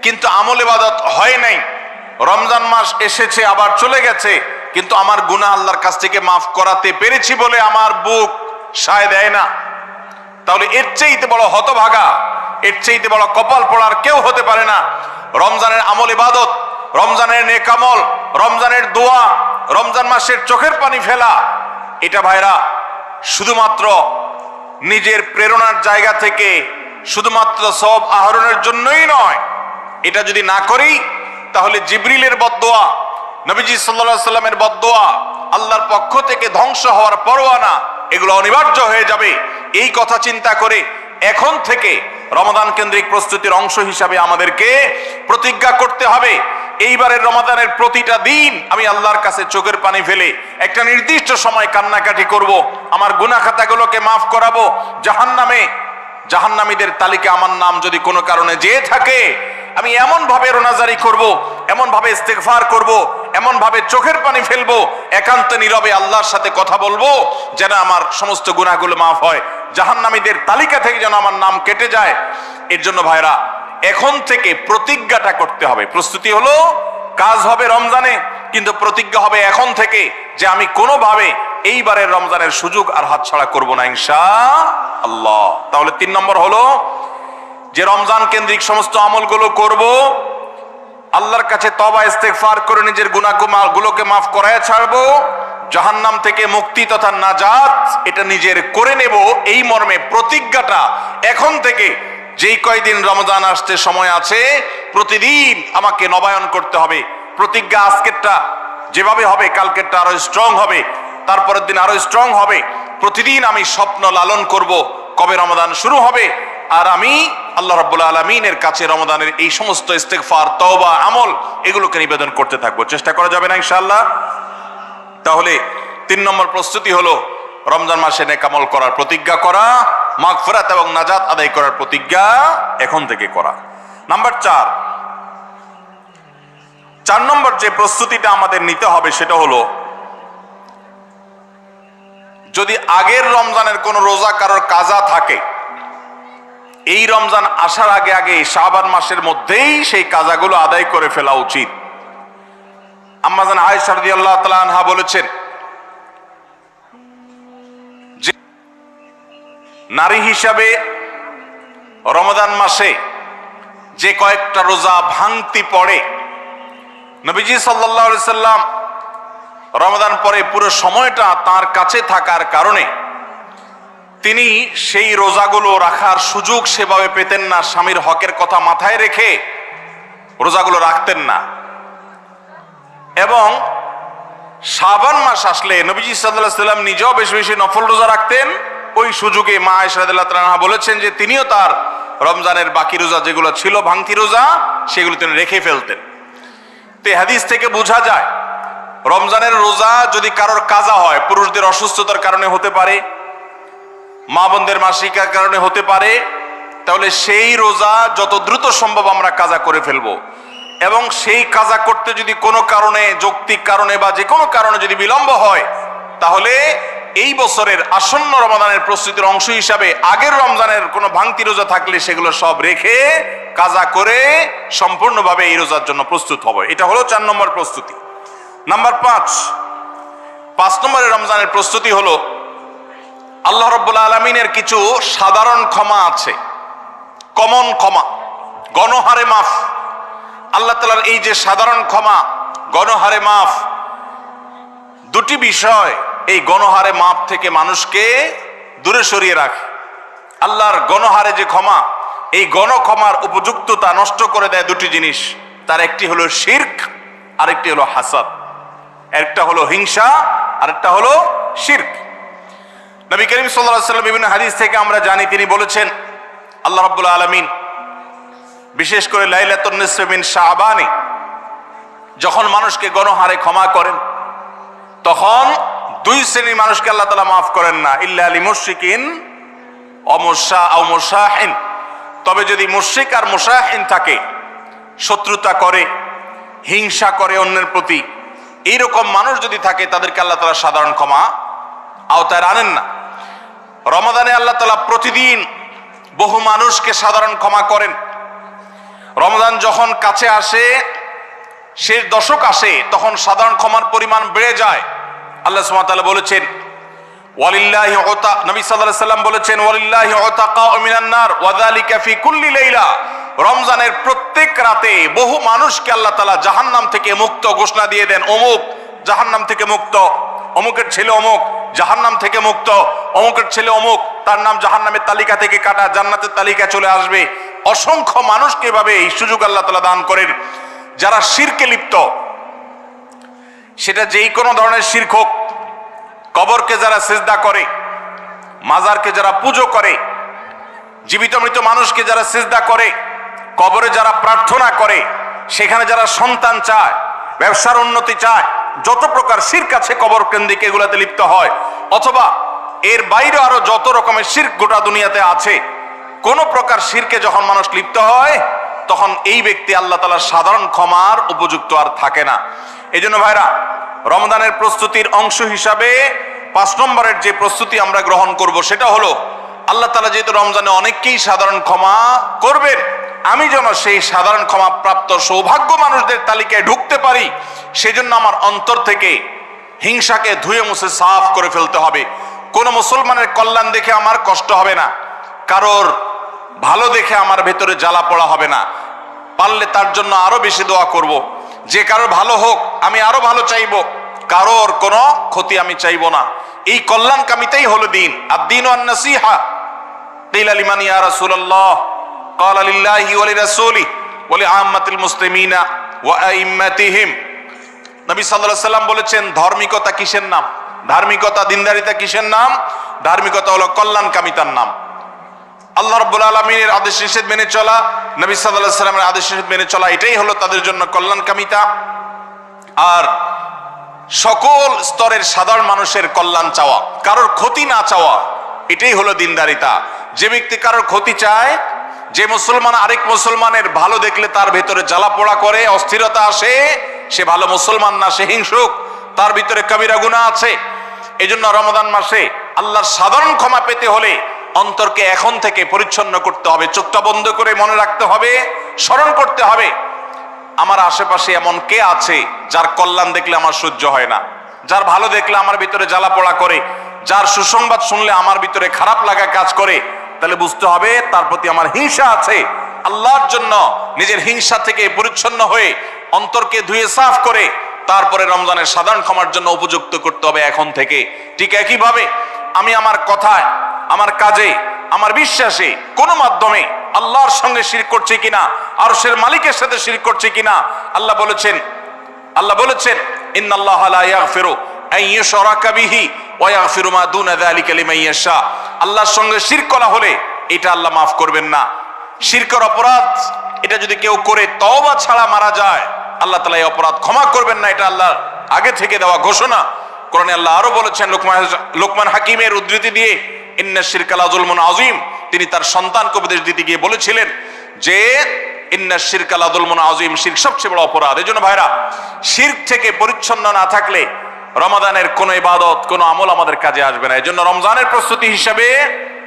কিন্তু আমল ইবাদত হয় নাই, রমজান মাস এসেছে আবার চলে গেছে কিন্তু আমার গুনাহ আল্লাহর কাছ থেকে মাফ করাতে পেরেছি বলে আমার বুক সায় দেয় না, তাহলে এর চাইতে বড় হতভাগা, এর চাইতে বড় কপাল পড়ার কেউ হতে পারে না। রমজানের আমল ইবাদত, রমজানের নেক আমল, রমজানের দোয়া, রমজান মাসের চোখের পানি ফেলা, এটা ভাইরা শুধুমাত্র নিজের প্রেরণার জায়গা থেকে শুধুমাত্র সওয়াব আহরণের জন্যই নয়। এটা যদি না করি তাহলে জিবরিলের বদদোয়া, নবীজি সাল্লাল্লাহু আলাইহি সাল্লামের বদদোয়া, আল্লাহর পক্ষ থেকে ধ্বংস হওয়ার পরোয়ানা, এগুলো অনিবার্য হয়ে যাবে। এই কথা চিন্তা করে এখন থেকে রমাদান কেন্দ্রিক প্রস্তুতির অংশ হিসাবে আমাদেরকে প্রতিজ্ঞা করতে হবে, এইবারের রমাদানের প্রতিটা দিন আমি আল্লাহর কাছে চোখের পানি ফেলে একটা নির্দিষ্ট সময় কান্নাকাটি করব, আমার গুনাহ খাতাগুলোকে মাফ করাবো, জাহান্নামীদের তালিকা আমার নাম যদি কোনো কারণে যেয়ে থাকে, আমি এমন ভাবে রোনাজারি করব, এমন ভাবে ইস্তেগফার করব, এমন ভাবে চোখের পানি ফেলবো, একান্ত নীরবে আল্লাহর সাথে কথা বলবো যেন আমার সমস্ত গুনাহগুলো মাফ হয়, জাহান্নামীদের তালিকা থেকে যেন আমার নাম কেটে যায়। এর জন্য ভাইরা এখন থেকে প্রতিজ্ঞাটা করতে হবে। প্রস্তুতি হলো কাজ হবে রমজানে, কিন্তু প্রতিজ্ঞা হবে এখন থেকে যে আমি কোনোভাবে এইবারের রমজানের সুযোগ আর হাতছাড়া করব না ইনশাআল্লাহ। তাহলে 3 নম্বর হলো যে রমজান কেন্দ্রিক সমস্ত আমলগুলো করব, আল্লাহর কাছে তওবা ইস্তেগফার করে নিজের গুনাহগুলোকে মাফ করায় ছাড়বো, জাহান্নাম থেকে মুক্তি তথা নাজাত এটা নিজের করে নেব, এই মর্মে প্রতিজ্ঞাটা এখন থেকে যেই কয়দিন রমজান আসতে সময় আছে প্রতিদিন আমাকে নবায়ন করতে হবে। প্রতিজ্ঞা আজকেরটা যেভাবে হবে কালকেরটা আরো স্ট্রং হবে, তারপরের দিন আরো স্ট্রং হবে। প্রতিদিন আমি স্বপ্ন লালন করব কবে রমজান শুরু হবে, আর আমি আল্লাহ রাব্বুল আলামিনের কাছে রমজানের এই সমস্ত ইস্তেগফার, তওবা, আমল এগুলোকে নিবেদন করতে থাকবো। চেষ্টা করা যাবে না ইনশাআল্লাহ? তাহলে 3 নম্বর প্রস্তুতি হলো রমজান মাসে নেক আমল করার প্রতিজ্ঞা করা, মাগফিরাত এবং নাজাত আদায় করার প্রতিজ্ঞা এখন থেকে করা। নাম্বার 4 নম্বর যে প্রস্তুতিটা আমাদের নিতে হবে সেটা হলো, যদি আগের রমজানের কোন রোজা কারোর কাজা থাকে, এই রমজান আসার আগে শাবান মাসের মধ্যেই সেই কাজাগুলো আদায় করে ফেলা উচিত। আম্মা জান আয়েশা রাদিয়াল্লাহু তাআলা আনহা বলেছেন যে নারী হিসাবে রমজান মাসে যে কয়েকটা রোজা ভাঙতি পড়ে, নবীজি সাল্লাল্লাহু আলাইহি সাল্লাম রমজান পরে পুরো সময়টা তার কাছে থাকার কারণে তিনি সেই রোজাগুলো রাখার সুযোগ সেভাবে পেতেন না, স্বামীর হকের কথা মাথায় রেখে রোজাগুলো রাখতেন না। এবং শাবান মাস আসলে নবীজি সাল্লাল্লাহু আলাইহি সাল্লাম নিজেও বেশি বেশি নফল রোজা রাখতেন। ওই সুযোগে মা আয়েশা রাদিয়াল্লাহু তাআলা আনহা বলেছেন যে তিনিও তার রমজানের বাকি রোজা যেগুলো ছিল ভাঙতি রোজা, সেগুলো তিনি রেখে ফেলতেন। তো হাদিস থেকে বোঝা যায় রমজানের রোজা যদি কারোর কাজা হয়, পুরুষদের অসুস্থতার কারণে হতে পারে, মা বোনদের মাসিকার কারণে হতে পারে, তাহলে সেই রোজা যত দ্রুত সম্ভব আমরা কাজা করে ফেলবো। এবং সেই কাজা করতে যদি কোনো কারণে, যৌক্তিক কারণে বা যে কোনো কারণে যদি বিলম্ব হয়, তাহলে এই বছরের আসন্ন রমজানের প্রস্তুতির অংশ হিসাবে আগের রমজানের কোনো ভাঙতি রোজা থাকলে সেগুলো সব রেখে কাজা করে সম্পূর্ণভাবে এই রোজার জন্য প্রস্তুত হবে। এটা হলো 4 নম্বর প্রস্তুতি। নাম্বার 5 নম্বরে রমজানের প্রস্তুতি হলো আল্লাহ রাব্বুল আলামিনের কিছু সাধারণ ক্ষমা আছে, কমন ক্ষমা, গণহারে মাফ। আল্লাহ তাআলার এই যে সাধারণ ক্ষমা, গণহারে মাফ, দুটি বিষয় এই গণহারে মাফ থেকে মানুষকে দূরে সরিয়ে রাখে। আল্লাহর গণহারে যে ক্ষমা, এই গণক্ষমার উপযুক্ততা নষ্ট করে দেয় দুটি জিনিস। তার একটি হলো শিরক, আরেকটি হলো হাসাদ। একটা হলো হিংসা, আরেকটা হলো শিরক। নবী করিম সাল্লাল্লাহু আলাইহি ওয়াসাল্লাম বিভিন্ন হাদিস থেকে আমরা জানি, তিনি বলেছেন আল্লাহ রাব্বুল আলামিন বিশেষ করে লাইলাতুন নিসফ মিন শাবানে যখন মানুষকে গণহারে ক্ষমা করেন, তখন দুই শ্রেণীর মানুষকে আল্লাহ তাআলা মাফ করেন না, ইল্লা লিমুশরিকিন ও মুশাহিন। তবে যদি মুশরিক আর মুশাহিন থাকে, শত্রুতা করে, হিংসা করে অন্যের প্রতি, এইরকম মানুষ যদি থাকে, তাদেরকে আল্লাহ তাআলা সাধারণ ক্ষমা আওতায় আনেন না। রমাদানে আল্লাহ তাআলা প্রতিদিন বহু মানুষকে সাধারণ ক্ষমা করেন। রমজান যখন কাছে আসে, শেষ দশক আসে, তখন সাধারণ ক্ষমার পরিমাণ বেড়ে যায়। আল্লাহ সুবহানাহু ওয়া তাআলা বলেছেন ওয়ালিল্লাহি উতা, নবী সাল্লাল্লাহু আলাইহি সাল্লাম বলেছেন ওয়ালিল্লাহি উতাকা মিনান নার ওয়া যালিকা ফি কুল্লি লাইলা। রমজানের প্রত্যেক রাতে বহু মানুষকে আল্লাহ তাআলা জাহান্নাম থেকে মুক্ত ঘোষণা দিয়ে দেন, অমুক জাহান্নাম থেকে মুক্ত, অমুকের ছেলে অমুক জাহান্নাম থেকে মুক্ত, অমুকের ছেলে অমুক, তার নাম জাহান্নামের তালিকা থেকে কাটা, জান্নাতের তালিকা চলে আসবে। অসংখ্য মানুষকে এভাবে এই সুযোগ আল্লাহ তাআলা দান করেন। যারা শিরকে লিপ্ত, সেটা যেই কোনো ধরনের শিরক হোক, কবরকে যারা সিজদা করে, মাজারকে যারা পুজো করে, জীবিত মৃত মানুষকে যারা সিজদা করে, কবরে যারা প্রার্থনা করে, সেখানে যারা সন্তান চায়, ব্যবসার উন্নতি চায়, যত প্রকার শিরক আছে কবর কেন্দ্রিক, এগুলাতে লিপ্ত হয়, অথবা এর বাইরে আরো যত রকমের শিরক গোটা দুনিয়াতে আছে, কোন প্রকার শিরকে যখন মানুষ লিপ্ত হয়, তখন এই ব্যক্তি আল্লাহ তাআলার সাধারণ ক্ষমার উপযুক্ত আর থাকে না। এই জন্য ভাইরা, রমজানের প্রস্তুতির অংশ হিসাবে 5 নম্বরের যে প্রস্তুতি আমরা গ্রহণ করব, সেটা হলো আল্লাহ তাআলা যেহেতু রমজানে অনেককেই সাধারণ ক্ষমা করবেন, আমি যেন সেই সাধারণ ক্ষমা প্রাপ্ত সৌভাগ্য মানুষদের তালিকায় ঢুকতে পারি, সেজন্য আমার অন্তর থেকে হিংসাকে ধুয়ে মুছে সাফ করে ফেলতে হবে। কোন মুসলমানের কল্যাণ দেখে আমার কষ্ট হবে না, কারোর ভালো দেখে আমার ভেতরে জ্বালা পড়া হবে না। পারলে তার জন্য আরো বেশি দোয়া করব, যে কারোর ভালো হোক আমি আরো ভালো চাইবো, কারোর কোনো ক্ষতি আমি চাইবো না। এই কল্যাণকামিতাই হলো দিন। আদ-দীনু আন-নাসীহা। কিলা লিমান ইয়া রাসূলুল্লাহ? ক্বালা লিল্লাহি ওয়া লিরাসূলিহি ওয়া লিআম্মাতিল মুসলিমিনা ওয়া আইম্মাতিহিম। নবী সাল্লাল্লাহু আলাইহি সাল্লাম বলেছেন, ধার্মিকতা কিসের নাম? ধার্মিকতা, দিনদারিতা কিসের নাম? ধার্মিকতা হলো কল্যাণকামিতার নাম। আল্লাহ রাব্বুল আলামিনের আদেশ নিষেধ মেনে চলা, নবী সাল্লাল্লাহু আলাইহি সাল্লামের আদেশ নিষেধ মেনে চলা, এটাই হলো তাদের জন্য কল্যাণকামিতা। আর সকল স্তরের সাধারণ মানুষের কল্যাণ চাওয়া, কারোর ক্ষতি না চাওয়া, এটাই হলো দিনদারিতা। যে ব্যক্তি কারোর ক্ষতি চায়, যে মুসলমান আরেক মুসলমানের ভালো দেখলে তার ভেতরে জ্বালা পোড়া করে, অস্থিরতা আসে, সে ভালো মুসলমান না, সে হিংসুক, তার ভিতরে কবিরা গুনাহ আছে। এজন্য রমাদান মাসে আল্লাহর সাধারণ ক্ষমা পেতে হলে অন্তরকে এখন থেকে পরিচ্ছন্ন করতে হবে, চোখটা বন্ধ করে মনে রাখতে হবে, স্মরণ করতে হবে, আমার আশেপাশে এমন কে আছে যার কল্যাণ দেখলে আমার সহ্য হয় না, যার ভালো দেখলে আমার ভিতরে জ্বালা পোড়া করে, যার সুসংবাদ শুনলে আমার ভিতরে খারাপ লাগা কাজ করে, তাহলে বুঝতে হবে তার প্রতি আমার হিংসা আছে। আল্লাহর জন্য নিজের হিংসা থেকে পরিচ্ছন্ন হয়ে অন্তরকে ধুয়ে সাফ করে তারপরে রমজানের সাধারণ ক্ষমার জন্য উপযুক্ত করতে হবে এখন থেকে। ঠিক একইভাবে আমি আমার কথায়, আমার কাজে, আমার বিশ্বাসে কোনো মাধ্যমে আল্লাহর সঙ্গে শিরক করছি কিনা, আরশের মালিকের সাথে শিরক করছি কিনা, আল্লাহ বলেছেন ইন্নাল্লাহা লা ইয়াগফিরু আন ইউশরাকা বিহি ওয়া ইয়াগফিরু মা দুনা যালিকা লিমান ইয়াশা। আল্লাহর সঙ্গে শিরক করা হলে এটা আল্লাহ মাফ করবেন না। শিরকের অপরাধ এটা যদি কেউ করে তওবা ছাড়া মারা যায়, আল্লাহ তাআলা এই অপরাধ ক্ষমা করবেন না, এটা আল্লাহর আগে থেকে দেওয়া ঘোষণা। কোরআনে আল্লাহ আরো বলেছেন, লোকমান হাকিমের উদ্ধৃতি দিয়ে, ইন্না শিরকা লা যুলমুন আযীম, তিনি তার সন্তানকে উপদেশ দিতে গিয়ে বলেছিলেন যে ইন্না শিরকা লা যুলমুন আযীম, শিরক সবচেয়ে বড় অপরাধ। এজন্য ভাইরা, শিরক থেকে পরিচ্ছন্ন না থাকলে রমাদানের কোন ইবাদত, কোন আমল আমাদের কাজে আসবে না। এজন্য রমজানের প্রস্তুতি হিসেবে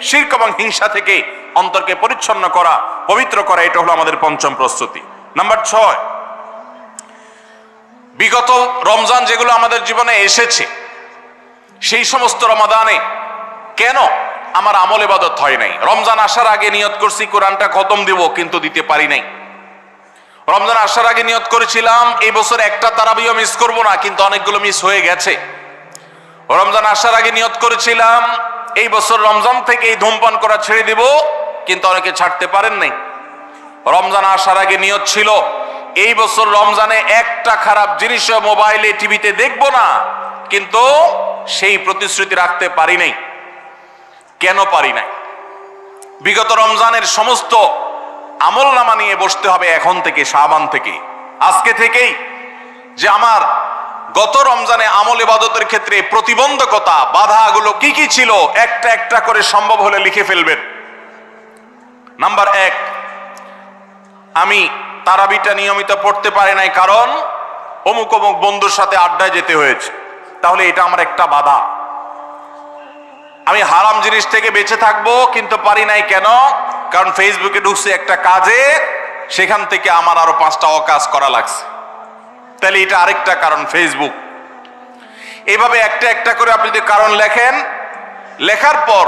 শিরক এবং হিংসা থেকে অন্তরকে পরিচ্ছন্ন করা, পবিত্র করা, এটা হলো আমাদের পঞ্চম প্রস্তুতি। নাম্বার 6, বিগত রমজান যেগুলো আমাদের জীবনে এসেছে, সেই সমস্ত রমাদানে কেন আমার আমল ইবাদত হয় নাই? রমজান আসার আগে নিয়ত করছি কোরআনটা খতম দিব, কিন্তু দিতে পারি নাই। রমজান আসার আগে নিয়ত করেছিলাম এই বছর একটা তারাবিও মিস করব না, কিন্তু অনেকগুলো মিস হয়ে গেছে। রমজান আসার আগে নিয়ত করেছিলাম এই বছর রমজান থেকে এই ধূমপান করা ছেড়ে দিব, কিন্তু অনেকে ছাড়তে পারেন নাই। রমজান আসার আগে নিয়ত ছিল এই বছর রমজানে একটা খারাপ জিনিস মোবাইলে টিভিতে দেখব না, কিন্তু সেই প্রতিশ্রুতি রাখতে পারি নাই। কেন পারি নাই? বিগত রমজানের সমস্ত আমল নামা নিয়ে বসতে হবে এখন থেকে, শাবান থেকে, আজকে থেকেই, যে আমার গত রমজানে আমল ইবাদতের ক্ষেত্রে প্রতিবন্ধকতা বাধাগুলো কি কি ছিল, একটা একটা করে সম্ভব হলে লিখে ফেলবেন। নাম্বার 1, আমি তারাবিটা নিয়মিত পড়তে পারি নাই কারণ অমুক অমুক বন্ধুর সাথে আড্ডায় যেতে হয়েছে, তাহলে এটা আমার একটা বাধা। আমি হারাম জিনিস থেকে বেঁচে থাকবো কিন্তু পারি নাই কেন? কারণ ফেসবুকে ঢুকছে একটা কাজে, সেখান থেকে আমার আরো 5টা অকাজ করা লাগছে, তাহলে এটা আরেকটা কারণ ফেসবুক। এইভাবে একটা একটা করে আপনি যদি কারণ লেখেন, লেখার পর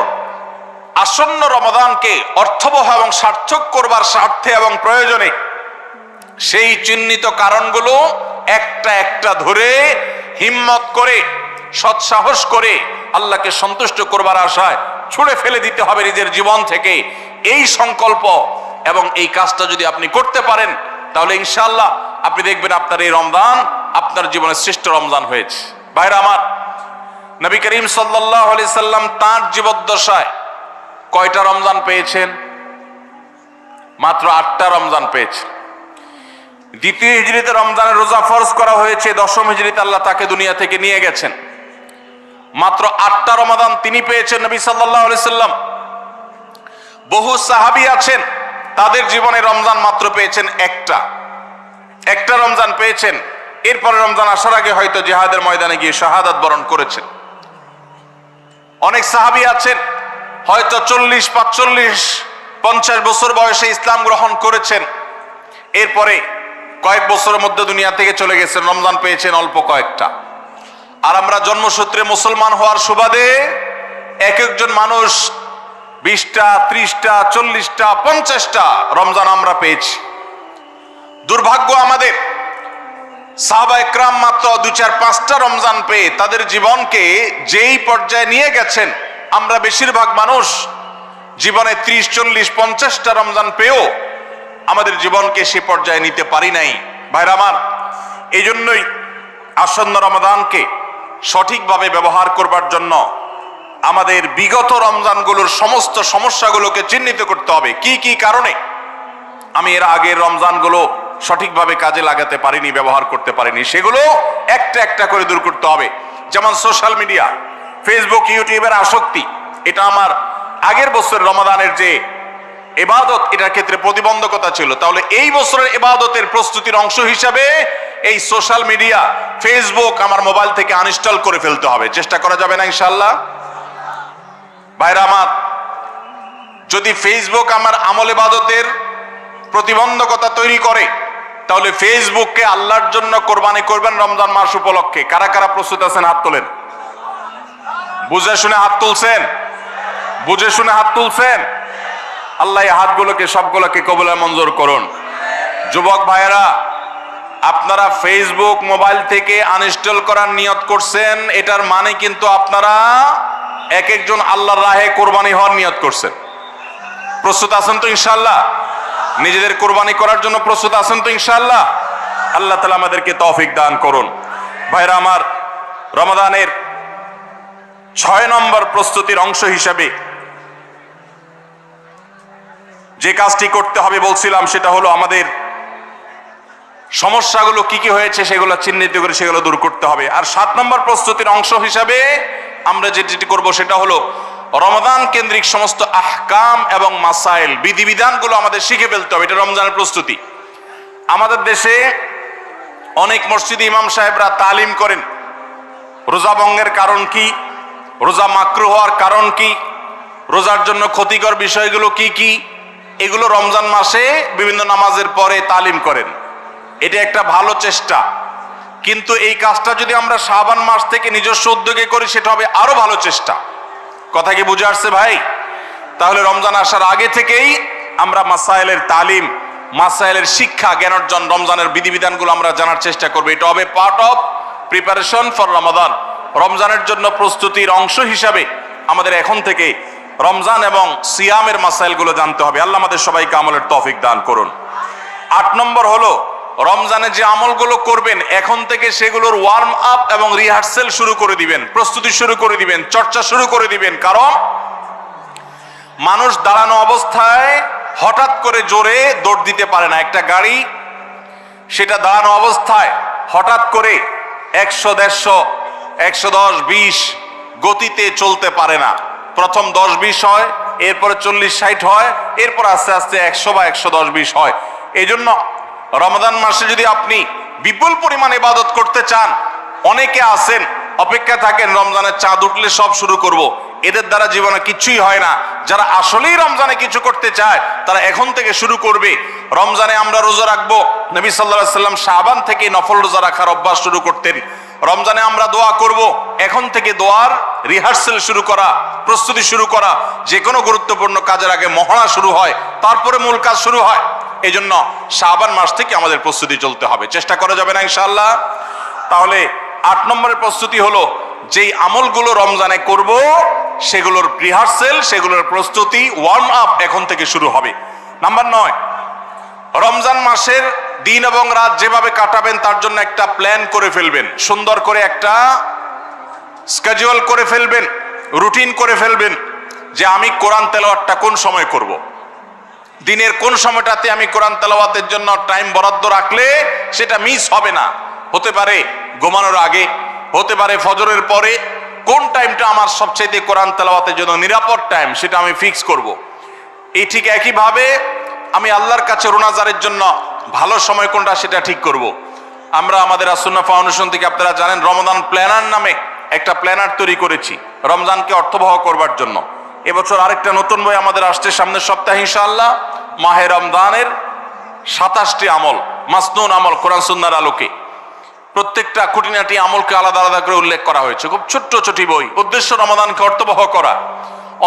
আসন্ন রমাদানকে অর্থবহ এবং সার্থক করবার স্বার্থে এবং প্রয়োজনে সেই চিহ্নিত কারণগুলো একটা একটা ধরে হিম্মত করে সৎসাহস করে আল্লাহকে সন্তুষ্ট করবার আশায় ছুঁড়ে ফেলে দিতে হবে নিজের জীবন থেকে। এই সংকল্প এবং এই কাজটা যদি আপনি করতে পারেন, তাহলে ইনশাআল্লাহ আপনি দেখবেন আপনার এই রমজান আপনার জীবনের শ্রেষ্ঠ রমজান হয়েছে। ভাইরা আমার, নবী করিম সাল্লাল্লাহু আলাইহি সাল্লাম তাঁর জীবদ্দশায় কয়টা রমজান পেয়েছেন? মাত্র 8টা রমজান পেয়েছেন। দ্বিতীয় হিজরিতে রমজানের রোজা ফরজ করা হয়েছে, 10ম হিজরিতে আল্লাহ তাকে দুনিয়া থেকে নিয়ে গেছেন। মাত্র 8টা রমাদান তিনি পেয়েছেন নবী সাল্লাল্লাহু আলাইহি সাল্লাম। বহু সাহাবী আছেন তাদের জীবনে রমজান মাত্র পেয়েছেন একটা রমজান পেয়েছেন। এরপরে রমজান আসার আগে হয়তো জিহাদের ময়দানে গিয়ে শাহাদাত বরণ করেছেন। অনেক সাহাবী আছেন হয়তো 40, 45, 50 বছর বয়সে ইসলাম গ্রহণ করেছেন, এরপরে কয়েক বছরের মধ্যে দুনিয়া থেকে চলে গেছেন, রমজান পেয়েছেন অল্প কয়েকটা। আর আমরা জন্মসূত্রে মুসলমান হওয়ার সুবাদে এক একজন মানুষ 20টা, 30টা, 40টা, 50টা রমজান আমরা পেয়েছি। দুর্ভাগ্য আমাদের, সাহাবা একরাম মাত্র 2, 4, 5টা রমজান পেয়ে তাদের জীবনকে যেই পর্যায়ে নিয়ে গেছেন, আমরা বেশিরভাগ মানুষ জীবনে 30, 40, 50টা রমজান পেয়েও আমাদের জীবনকে সে পর্যায়ে নিতে পারি নাই। ভাইরা আমার, এই জন্যই আসন্ন রমাদানকে সঠিকভাবে ব্যবহার করবার জন্য আমাদের বিগত রমজানগুলোর সমস্ত সমস্যাগুলোকে চিহ্নিত করতে হবে। কি কি কারণে আমি এর আগের রমজানগুলো সঠিকভাবে কাজে লাগাতে পারিনি, ব্যবহার করতে পারিনি, সেগুলো একটা একটা করে দূর করতে হবে। যেমন সোশ্যাল মিডিয়া, ফেসবুক, ইউটিউবের আসক্তি, এটা আমার আগের বছর রমাদানের যে ইবাদত, এটার ক্ষেত্রে প্রতিবন্ধকতা ছিল। তাহলে এই বছরের ইবাদতের প্রস্তুতির অংশ হিসাবে এই সোশ্যাল মিডিয়া, ফেসবুক আমার মোবাইল থেকে আনইনস্টল করে ফেলতে হবে। চেষ্টা করা যাবে না ইনশাআল্লাহ? ভাইরা আমার, যদি ফেসবুক আমার আমল ইবাদতের প্রতিবন্ধকতা তৈরি করে, তাহলে ফেসবুককে আল্লাহর জন্য কোরবানি করবেন রমজান মাস উপলক্ষে। কারা কারা প্রস্তুত আছেন? হাত তোলেন। বুঝে শুনে হাত তুলছেন? বুঝে শুনে হাত তুলছেন? আল্লাহ এই হাতগুলোকে সবগুলোকে কবুল মঞ্জুর করুন। যুবক ভাইয়েরা, আপনারা ফেসবুক মোবাইল থেকে আনইনস্টল করার নিয়ত করছেন, এটার মানে কিন্তু আপনারা এক একজন আল্লাহর রাহে কোরবানি হওয়ার নিয়ত করছেন। প্রস্তুত আছেন তো ইনশাআল্লাহ? নিজেদের কোরবানি করার জন্য প্রস্তুত আছেন তো ইনশাআল্লাহ? আল্লাহ তাআলা আমাদেরকে তৌফিক দান করুন। ভাইরা আমার, রমাদানের 6 নম্বর প্রস্তুতির অংশ হিসাবে যে কাজটি করতে হবে বলছিলাম, সেটা হলো আমাদের সমস্যাগুলো কি কি হয়েছে সেগুলো চিহ্নিত করে সেগুলো দূর করতে হবে। আর 7 নম্বর প্রস্তুতির অংশ হিসাবে আমরা যেটি করব সেটা হলো রমাদান কেন্দ্রিক সমস্ত আহকাম এবং মাসাইল, বিধিবিধানগুলো আমাদের শিখে ফেলতে হবে। এটা রমজানের প্রস্তুতি। আমাদের দেশে অনেক মসজিদে ইমাম সাহেবরা তালিম করেন রোজা ভঙ্গের কারণ কি, রোজা মাকরুহ হওয়ার কারণ কি, রোজার জন্য ক্ষতিকর বিষয়গুলো কি কি, এগুলো রমজান মাসে বিভিন্ন নামাজের পরে তালিম করেন। এটা একটা ভালো চেষ্টা, কিন্তু এই কাজটা যদি আমরা শাবান মাস থেকে নিজস্ব উদ্যোগে করি সেটা হবে আরো ভালো চেষ্টা। কথা কি বুঝে আসছে ভাই? তাহলে রমজান আসার আগে থেকেই আমরা মাসাইলের তালিম, মাসাইলের শিক্ষা, জ্ঞান অর্জন, রমজানের বিধিবিধানগুলো আমরা জানার চেষ্টা করবো। এটা হবে পার্ট অফ প্রিপারেশন ফর রমাদান। রমজানের জন্য প্রস্তুতির অংশ হিসাবে আমাদের এখন থেকে রমজান এবং সিয়ামের মাসাইলগুলো জানতে হবে। আল্লাহ আমাদের সবাইকে আমলের তৌফিক দান করুন। 8 নম্বর হলো, রমজানে যে আমলগুলো করবেন এখন থেকে সেগুলোর ওয়ার্ম আপ এবং রিহার্সেল শুরু করে দিবেন, প্রস্তুতি শুরু করে দিবেন, চর্চা শুরু করে দিবেন। কারণ মানুষ দাঁড়ানো অবস্থায় হঠাৎ করে জোরে দৌড় দিতে পারে না। একটা গাড়ি সেটা দাঁড়ানো অবস্থায় হঠাৎ করে 100, 150, 110, 20 গতিতে চলতে পারে না। প্রথম 10, 20 হয়, এরপরে 40, 60 হয়, এরপর আস্তে আস্তে 100 বা 110, 20 হয়। এই জন্য রমাদান মাসে যদি আপনি বিপুল পরিমাণ ইবাদত করতে চান, অনেকে আছেন অপেক্ষা থাকেন রমজানের চাঁদ উঠলে সব শুরু করব। এদের দ্বারা জীবনে কিছুই হয় না। যারা আসলেই রমজানে কিছু করতে চায় তারা এখন থেকে শুরু করবে। রমজানে আমরা রোজা রাখবো, নবী সাল্লাল্লাহু আলাইহি সাল্লাম শাবান থেকে নফল রোজা রাখার অভ্যাস শুরু করতেন। রমজানে আমরা দোয়া করব, এখন থেকে দোয়ার রিহার্সেল শুরু করা, প্রস্তুতি শুরু করা। যে কোনো গুরুত্বপূর্ণ কাজের আগে মহড়া শুরু হয়, তারপরে মূল কাজ শুরু হয়। এই জন্য শাবান মাস থেকে আমাদের প্রস্তুতি চলতে হবে। চেষ্টা করা যাবে না ইনশাআল্লাহ? তাহলে 8 নম্বরের প্রস্তুতি হলো, যেই আমলগুলো রমজানে করব সেগুলোর রিহার্সেল, সেগুলোর প্রস্তুতি, ওয়ার্ম আপ এখন থেকে শুরু হবে। নাম্বার 9, রমজান মাসের দিন এবং রাত যেভাবে কাটাবেন তার জন্য একটা প্ল্যান করে ফেলবেন। সুন্দর করে একটা স্কেডিউল করে ফেলবেন, রুটিন করে ফেলবেন যে আমি কোরআন তেলাওয়াতটা কোন সময় করব। দিনের কোন সময়টাতে আমি কোরআন তেলাওয়াতের জন্য টাইম বরাদ্দ রাখলে সেটা মিস হবে না। হতে পারে ঘুমানোর আগে, হতে পারে ফজরের পরে। কোন টাইমটা আমার সবচেয়ে কোরআন তেলাওয়াতের জন্য নিরাপদ টাইম সেটা আমি ফিক্স করব। এই ঠিক একইভাবে আমি আল্লাহর কাছে রোনাজারের জন্য ভালো সময় কোনটা সেটা ঠিক করব। আমরা আমাদের আসুন্নাহ ফাউন্ডেশন থেকে, আপনারা জানেন, রমাদান প্ল্যানার নামে একটা প্ল্যানার তৈরি করেছি রমজানকে অর্থবহ করবার জন্য। এবছর আরেকটা নতুন বই আমাদের আসছে সামনের সপ্তাহে ইনশাআল্লাহ, মাহে রমজানের 27টি আমল, মাসনুন আমল কোরআন সুন্নাহর আলোকে। প্রত্যেকটা খুঁটিনাটি আমলকে আলাদা আলাদা করে উল্লেখ করা হয়েছে। খুব ছোট্ট ছোট বই, উদ্দেশ্য রমাদানকে অর্থবহ করা।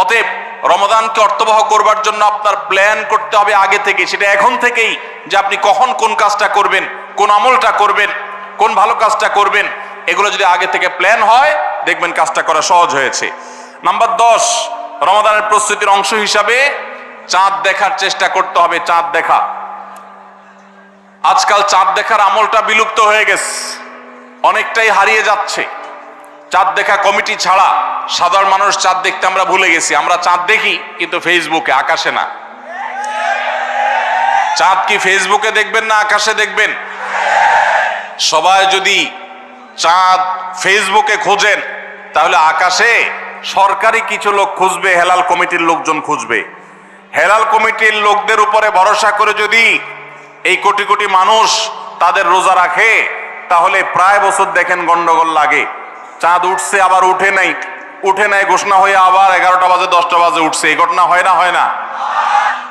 অতএব রমাদানকে অর্থবহ করবার জন্য আপনার প্ল্যান করতে হবে আগে থেকে, সেটা এখন থেকেই, যে আপনি কখন কোন কাজটা করবেন, কোন আমলটা করবেন, কোন ভালো কাজটা করবেন। এগুলো যদি আগে থেকে প্ল্যান হয় দেখবেন কাজটা করা সহজ হয়েছে। নাম্বার 10, রমাদানের প্রস্তুতির অংশ হিসাবে চাঁদ দেখার চেষ্টা করতে হবে। চাঁদ দেখা, আজকাল চাঁদ দেখার আমলটা বিলুপ্ত হয়ে গেছে, অনেকটাই হারিয়ে যাচ্ছে। চাঁদ দেখা কমিটি ছাড়া সাধারণ মানুষ চাঁদ দেখতে আমরা ভুলে গেছি। আমরা চাঁদ দেখি কিন্তু ফেসবুকে, আকাশে না। চাঁদ কি ফেসবুকে দেখবেন না আকাশে দেখবেন? সবাই যদি চাঁদ ফেসবুকে খোঁজেন তাহলে আকাশে সরকারি কিছু লোক খুঁজবে, হেলাল কমিটির লোকজন খুঁজবে। হেলাল কমিটির লোকদের উপরে ভরসা করে যদি এই কোটি কোটি মানুষ তাদের রোজা রাখে তাহলে প্রায় বছর দেখেন গন্ডগোল লাগে। চাঁদ উঠছে আবার উঠে নাই, উঠে নাই ঘোষণা হয়ে আবার 11টা বাজে 10টা বাজে উঠছে। এই ঘটনা হয় না? হয় না?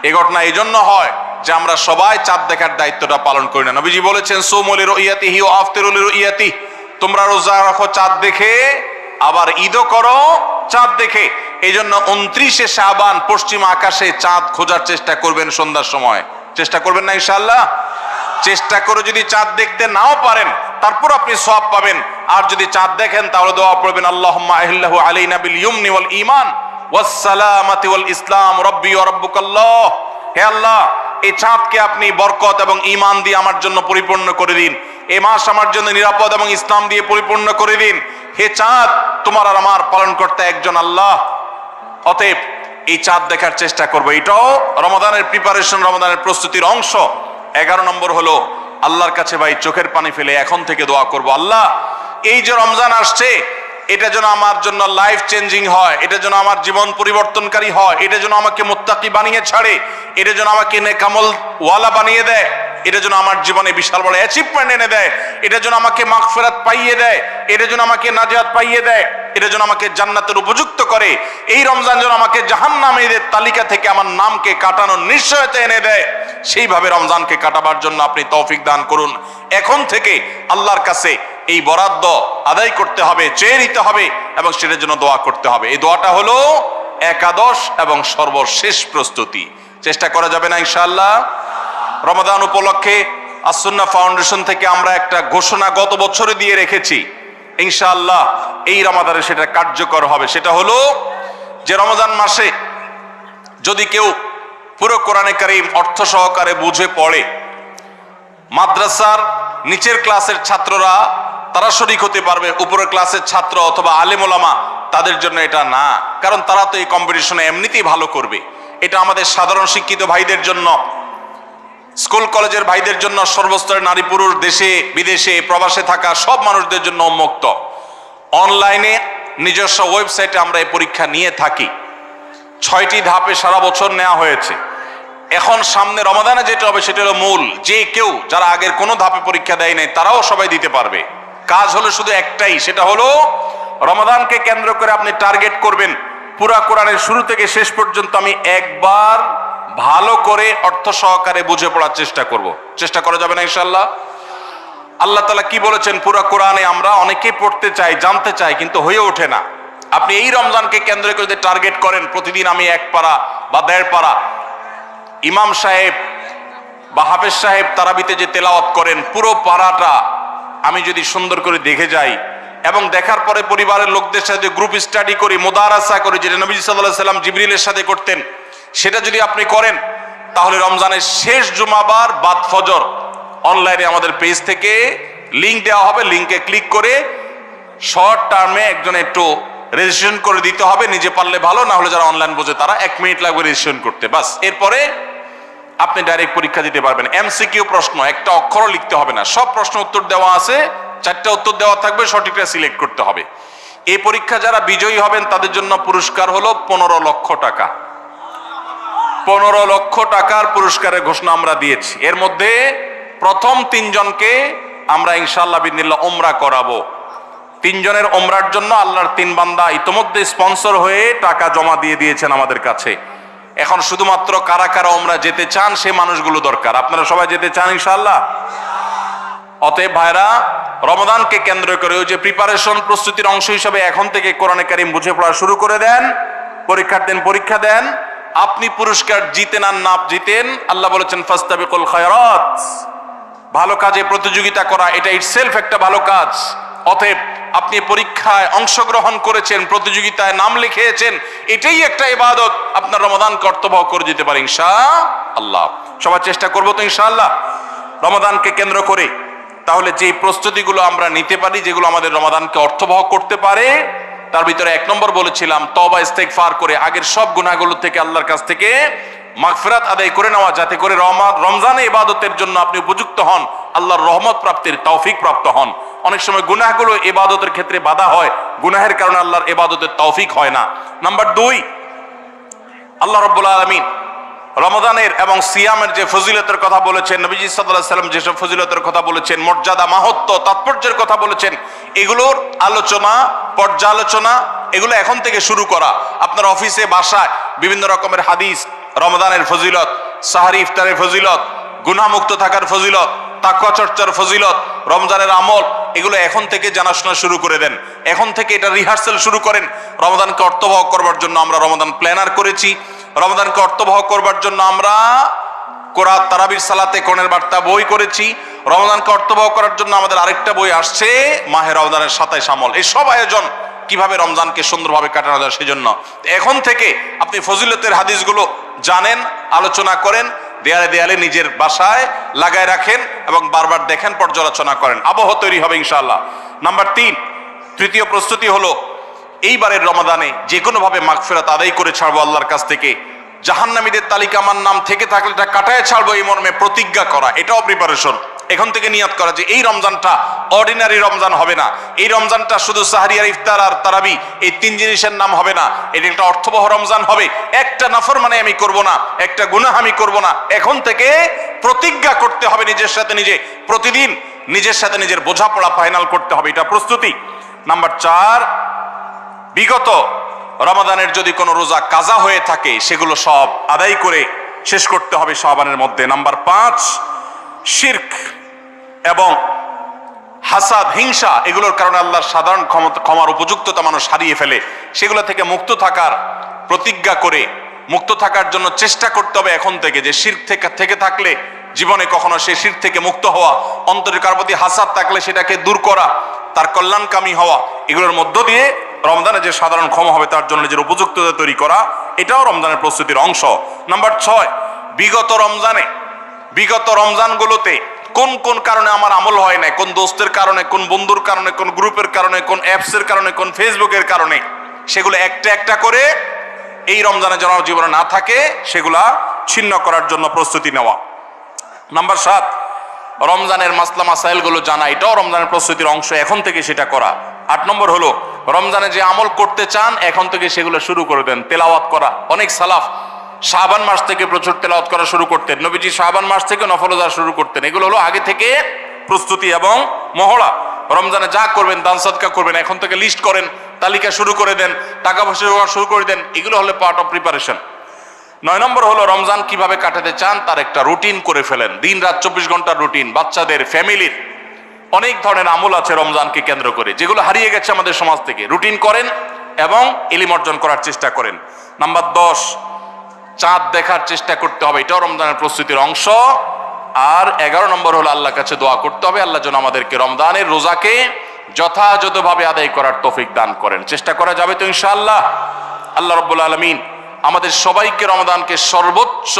এই ঘটনা এই জন্য হয় যে আমরা সবাই চাঁদ দেখার দায়িত্বটা পালন করি না। নবীজি বলেছেন, সুমু লিরুইয়াতিহি ওয়া আফতিরু লিরুইয়াতিহি, তোমরা রোজা রাখো চাঁদ দেখে, আবার ঈদও করো চাঁদ দেখে। এই জন্য 29শে শাবান পশ্চিম আকাশে চাঁদ খোঁজার চেষ্টা করবেন সন্ধ্যার সময়। চেষ্টা করবেন না ইনশাআল্লাহ? চেষ্টা করে যদি চাঁদ দেখতে নাও পারেন তারপর আপনি সওয়াব পাবেন। আর যদি চাঁদ দেখেন তাহলে দোয়া পড়বেন, আল্লাহুম্মা আহিল্লাহু আলাইনা বিল ইয়ুমনি ওয়াল ঈমান ওয়াস সালামাতি ওয়াল ইসলাম রব্বি ওয়া রাব্বুকাল্লাহ। হে আল্লাহ, এই চাঁদকে আপনি বরকত এবং ঈমান দিয়ে আমার জন্য পরিপূর্ণ করে দিন। এই মাস আমার জন্য নিরাপদ এবং ইসলাম দিয়ে পরিপূর্ণ করে দিন। হে চাঁদ, তোমার আর আমার পালনকর্তা একজন আল্লাহ। অতএব এই চাঁদ দেখার চেষ্টা করবো। এটাও রমাদানের প্রিপারেশন, রমাদানের প্রস্তুতির অংশ। 11 নম্বর হলো আল্লাহর কাছে ভাই চোখের পানি ফেলে এখন থেকে দোয়া করব, আল্লাহ এই যে রমজান আসছে এটা যেন আমার জন্য লাইফ চেঞ্জিং হয়, এটা যেন আমার জীবন পরিবর্তনকারী হয়, এটা যেন আমাকে মুত্তাকি বানিয়ে ছাড়ে, এটা যেন আমাকে নেকামল ওয়ালা বানিয়ে দেয়, এটা যেন আমার জীবনে বিশাল বড় অ্যাচিভমেন্ট এনে দেয়, এটা যেন আমাকে মাগফিরাত পাইয়ে দেয়, এটা যেন আমাকে নাজাত পাইয়ে দেয়, এটা যেন আমাকে জান্নাতের উপযুক্ত করে। এই রমজান যেন আমাকে জাহান্নামীদের তালিকা থেকে আমার নামকে কাটানোর নিশ্চয়তা এনে দেয়। সেইভাবে রমজানকে কাটাবার জন্য আপনি তৌফিক দান করুন। এখন থেকে আল্লাহর কাছে এই বরাদ্দ আদায় করতে হবে, চেয়ে নিতে হবে এবং সেটার জন্য দোয়া করতে হবে। এই দোয়াটা হলো একাদশ এবং সর্বশেষ প্রস্তুতি। চেষ্টা করা যাবে না ইনশাআল্লাহ? রমাদান উপলক্ষে আসুন্নাহ ফাউন্ডেশন থেকে আমরা একটা ঘোষণা গত বছরে দিয়ে রেখেছি, ইনশাআল্লাহ এই রমাদানে সেটা কার্যকর হবে। সেটা হলো যে রমজান মাসে যদি কেউ পুরো কোরআনে কারীম অর্থ সহকারে বুঝে পড়ে, মাদ্রাসার নিচের ক্লাসের ছাত্ররা তারা শরীক হতে পারবে, উপরের ক্লাসের ছাত্র অথবা আলেম ওলামা তাদের জন্য এটা না, কারণ তারা তো এই কম্পিটিশনে এমনিতেই ভালো করবে। এটা আমাদের সাধারণ শিক্ষিত ভাইদের জন্য, স্কুল কলেজের ভাইদের জন্য, সর্বস্তরের নারী পুরুষ, দেশে বিদেশে প্রবাসে থাকা সব মানুষদের জন্য উন্মুক্ত। অনলাইনে নিজস্ব ওয়েবসাইটে আমরা এই পরীক্ষা নিয়ে থাকি। 6টি ধাপে সারা বছর নেওয়া হয়েছে। এখন সামনে রমাদানে যেটা হবে সেটা হলো মূল, যে কেউ যারা আগের কোনো ধাপে পরীক্ষা দেয় নাই তারাও সবাই দিতে পারবে। কাজ হলো শুধু একটাই, সেটা হলো রমাদানকে কেন্দ্র করে আপনি টার্গেট করবেন পুরা কোরআনের শুরু থেকে শেষ পর্যন্ত আমি একবার ভালো করে অর্থ সহকারে বুঝে পড়ার চেষ্টা করব। চেষ্টা করা যাবে না ইনশাআল্লাহ? আল্লাহ তাআলা কি বলেছেন পুরা কোরআনে আমরা অনেকেই পড়তে চাই, জানতে চাই, কিন্তু হয়ে ওঠে না। আপনি এই রমজানকে কেন্দ্র করে যদি টার্গেট করেন প্রতিদিন আমি 1 পারা বা 1.5 পারা, ইমাম সাহেব বা হাফেজ সাহেব তারাবিতে যে তেলাওয়াত করেন পুরো পারাটা আমি যদি সুন্দর করে দেখে যাই এবং দেখার পরে পরিবারের লোকদের সাথে গ্রুপ স্টাডি করি, মুদারাসা করি, যেটা নবী সাল্লাল্লাহু আলাইহি সাল্লাম জিবরিলের সাথে করতেন, সেটা যদি আপনি করেন তাহলে রমজানের শেষ জুমাবার বাদ ফজর অনলাইনে আমাদের পেজ থেকে লিংক দেওয়া হবে। লিংকে ক্লিক করে শর্ট টার্মে একজন একটু রেজিস্ট্রেশন করে দিতে হবে, নিজে পারলে ভালো, না হলে যারা অনলাইন বোঝে তারা 1 মিনিট লাগবে রেজিস্ট্রেশন করতে, বাস। এরপরে আপনি ডাইরেক্ট পরীক্ষা দিতে পারবেন। এমসিকিউ প্রশ্ন, একটা অক্ষরও লিখতে হবে না, সব প্রশ্ন উত্তর দেওয়া আছে, 4টা উত্তর দেওয়া থাকবে, সঠিকটা সিলেক্ট করতে হবে। এই পরীক্ষা যারা বিজয়ী হবেন তাদের জন্য পুরস্কার হলো 15 লক্ষ টাকা। 15 লক্ষ টাকার পুরস্কারের ঘোষণা আমরা দিয়েছি। এর মধ্যে প্রথম 3 জনকে আমরা ইনশাআল্লাহ বিদিনিল্লাহ উমরা করাবো। 3 জনের উমরার জন্য আল্লাহর 3 বান্দা ইতোমধ্যে স্পন্সর হয়ে টাকা জমা দিয়ে দিয়েছেন আমাদের কাছে। এখন শুধুমাত্র কারা কারা উমরা যেতে চান সে মানুষগুলো দরকার। আপনারা সবাই যেতে চান ইনশাআল্লাহ? অতএব ভাইরা, রমাদানকে কেন্দ্র করে ওই যে প্রিপারেশন, প্রস্তুতির অংশ হিসেবে এখন থেকে কোরআনে কারীম বুঝে পড়া শুরু করে দেন। পরীক্ষার দিন পরীক্ষা দেন। আপনি পুরস্কার জিতেন আর না জিতেন, আল্লাহ বলেছেন ফাস্তাবিকুল খায়রাত, ভালো কাজে প্রতিযোগিতা করা এটা ইটসেলফ একটা ভালো কাজ। অতএব আপনি পরীক্ষায় অংশগ্রহণ করেছেন, প্রতিযোগিতায় নাম লিখিয়েছেন, এটাই একটা ইবাদত। আপনার রমাদান কর্তব্য করে দিতে পারে ইনশাআল্লাহ। সবাই চেষ্টা করবো তো ইনশাআল্লাহ রমাদানকে কেন্দ্র করে। তাহলে যে প্রস্তুতিগুলো আমরা নিতে পারি যেগুলো আমাদের রমাদানকে অর্থবহ করতে পারে, তার ভিতরে 1 নম্বর বলেছিলাম তওবা ইস্তেগফার করে আগের সব গুনাহগুলো থেকে আল্লাহর কাছ থেকে মাগফিরাত আদায় করে নেওয়া, যাতে করে রমজানে ইবাদতের জন্য আপনি উপযুক্ত হন, আল্লাহর রহমত প্রাপ্তির তৌফিক প্রাপ্ত হন। অনেক সময় গুনাহগুলো ইবাদতের ক্ষেত্রে বাধা হয়, গুনাহের কারণে আল্লাহর ইবাদতের তৌফিক হয় না। নাম্বার 2, আল্লাহ রাব্বুল আলামিন রমজানের এবং সিয়ামের যে ফজিলতের কথা বলেছেন, নবীজি সাল্লাল্লাহু আলাইহি ওয়াসাল্লাম যেসব ফজিলতের কথা বলেছেন, মর্যাদা, মাহাত্ম্য, তাৎপর্যের কথা বলেছেন, এগুলোর আলোচনা, পর্যালোচনা এগুলো এখন থেকে শুরু করা। আপনার অফিসে বাসায় বিভিন্ন রকমের হাদিস, রমজানের ফজিলত, সাহারি ইফতারের ফজিলত, গুনাহমুক্ত থাকার ফজিলত, তাকওয়া চর্চার ফজিলত, রমজানের আমল, এগুলো এখন থেকে জানাশোনা শুরু করে দেন। এখন থেকে এটা রিহার্সাল শুরু করেন। রমজানকে অর্থবহ করবার জন্য আমরা রমজান প্ল্যানার করেছি। রমজানকে অর্থবহ করবার জন্য আমরা কোরআন তারাবির সালাতে কোরআনের বার্তা বই করেছি। রমজানকে অর্থবহ করার জন্য আমাদের আরেকটা বই আসছে, মাহে রমজানের 27 আমল। এই সব আয়োজন কিভাবে রমজানকে সুন্দরভাবে কাটানো যায় সেজন্য এখন থেকে আপনি ফজিলতের হাদিসগুলো জানেন, আলোচনা করেন, দেয়ালে দেয়ালে নিজের বাসায় লাগায় রাখেন এবং বারবার দেখেন, পর্যালোচনা করেন, আবহ তৈরি হবে ইনশাআল্লাহ। নাম্বার 3, তৃতীয় প্রস্তুতি হলো এইবারের রমাদানে যে কোনো ভাবে মাগফিরাত আদায় করে ছাড়বো আল্লাহর কাছ থেকে। জাহান্নামীদের তালিকা আমার নাম থেকে থাকলে এটা কাটায় ছাড়বো, এই মর্মে প্রতিজ্ঞা করা, এটাও প্রিপারেশন। এখন থেকে নিয়ত করা যে এই রমজানটা অর্ডিনারি রমজান হবে না, এই রমজানটা শুধু সাহারি আর ইফতার আর তারাবি এই 3 জিনিসের নাম হবে না, এটা একটা অর্থবহ রমজান হবে। একটা নাফরমানি আমি করব না, একটা গুনাহ আমি করব না। এখন থেকে প্রতিজ্ঞা করতে হবে নিজের সাথে নিজে, প্রতিদিন নিজের সাথে নিজের বোঝাপড়া ফাইনাল করতে হবে, এটা প্রস্তুতি। নাম্বার 4, বিগত রমাদানের যদি কোনো রোজা কাজা হয়ে থাকে সেগুলো সব আদায় করে শেষ করতে হবে শাবানের মধ্যে। নাম্বার 5, শিরক এবং হাসাদ, হিংসা, এগুলোর কারণে আল্লাহর সাধারণ ক্ষমার উপযুক্ততা মানুষ হারিয়ে ফেলে। সেগুলো থেকে মুক্ত থাকার প্রতিজ্ঞা করে মুক্ত থাকার জন্য চেষ্টা করতে হবে এখন থেকে, যে শিরক থেকে থাকলে জীবনে কখনো সে শিরক থেকে মুক্ত হওয়া, অন্তরে কার প্রতি হাসাদ থাকলে সেটাকে দূর করা, তার কল্যাণকামী হওয়া, এগুলোর মধ্য দিয়ে রমজানে যে সাধারণ ক্ষমা হবে তার জন্য নিজের উপযুক্ততা তৈরি করা, এটাও রমজানের প্রস্তুতির অংশ। নাম্বার 6, বিগত রমজানগুলোতে কোন কোন কারণে আমার আমল হয় না, কোন দোস্তের কারণে, কোন বন্ধুর কারণে, কোন গ্রুপের কারণে, কোন অ্যাপসের কারণে, কোন ফেসবুকের কারণে, সেগুলো একটা একটা করে এই রমজানে যেন জীবনে না থাকে সেগুলা ছিন্ন করার জন্য প্রস্তুতি নেওয়া। নাম্বার 7, রমজানের মাসলা মাসাইল গুলো জানা, এটাও রমজানের প্রস্তুতির অংশ, এখন থেকে সেটা করা। 8 নম্বর হলো রমজানে যে আমল করতে চান এখন থেকে সেগুলো শুরু করে দেন। তেলাওয়াত করা, অনেক সালাফ শাবান মাস থেকে প্রচুর তেলাওয়াত করা শুরু করতেন, নবীজি শাবান মাস থেকে নফল রোজা শুরু করতেন। এগুলো হলো আগে থেকে প্রস্তুতি এবং মহড়া। রমজানে যা করবেন, দান সাদকা করবেন, এখন থেকে লিস্ট করেন, তালিকা শুরু করে দেন, টাকা পয়সা জোগাড় শুরু করে দেন, এগুলো হলো পার্ট অফ প্রিপারেশন। 9 নম্বর হলো রমজান কিভাবে কাটাতে চান তার একটা রুটিন করে ফেলেন, দিন রাত 24 ঘন্টার রুটিন। বাচ্চাদের, ফ্যামিলির অনেক ধরনের আমল আছে রমজানকে কেন্দ্র করে, যেগুলো হারিয়ে গেছে আমাদের সমাজ থেকে। রুটিন করেন এবং ইলম অর্জন করার চেষ্টা করেন। নাম্বার 10, চাঁদ দেখার চেষ্টা করতে হবে, এটাও রমজানের প্রস্তুতির অংশ। আর 11 নম্বর হলো আল্লাহর কাছে দোয়া করতে হবে, আল্লাহ যেন আমাদেরকে রমজানের রোজাকে যথাযথভাবে আদায় করার তৌফিক দান করেন। চেষ্টা করা যাবে তো ইনশাআল্লাহ। আল্লাহ রাব্বুল আলামিন আমাদের সবাইকে রমজানকে সর্বোচ্চ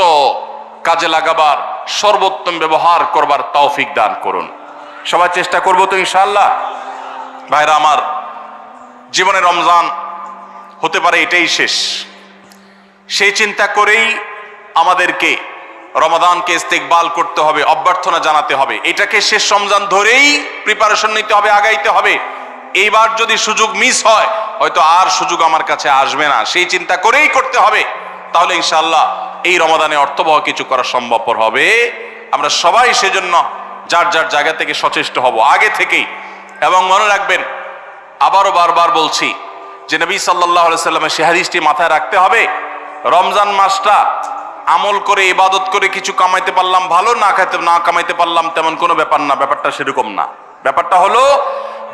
কাজে লাগাবার, সর্বোত্তম ব্যবহার করবার তৌফিক দান করুন। সবাই চেষ্টা করবো তো ইনশাআল্লাহ। ভাইরা আমার, জীবনে রমজান হতে পারে এটাই শেষ, সেই চিন্তা করেই আমাদেরকে রমাদানকে ইস্তেকবাল করতে হবে, অভ্যর্থনা জানাতে হবে। এটাকে শেষ রমজান ধরেই প্রিপারেশন নিতে হবে, আগাইতে হবে। এইবার যদি সুযোগ মিস হয়, হয়তো আর সুযোগ আমার কাছে আসবে না, সেই চিন্তা করেই করতে হবে। তাহলে ইনশাআল্লাহ এই রমাদানে অর্থবহ কিছু করা সম্ভবপর হবে। আমরা সবাই সেজন্য যার যার জায়গা থেকে সচেষ্ট হব আগে থেকেই। এবং মনে রাখবেন, আবারও বারবার বলছি যে নবী সাল্লাল্লাহু আলাইহি সাল্লামের সেই হাদিসটি মাথায় রাখতে হবে, রমজান মাসটা আমল করে, ইবাদত করে কিছু কামাইতে পারলাম ভালো, না কামাইতে পারলাম তেমন কোনো ব্যাপার না। ব্যাপারটা সেরকম না। ব্যাপারটা হলো,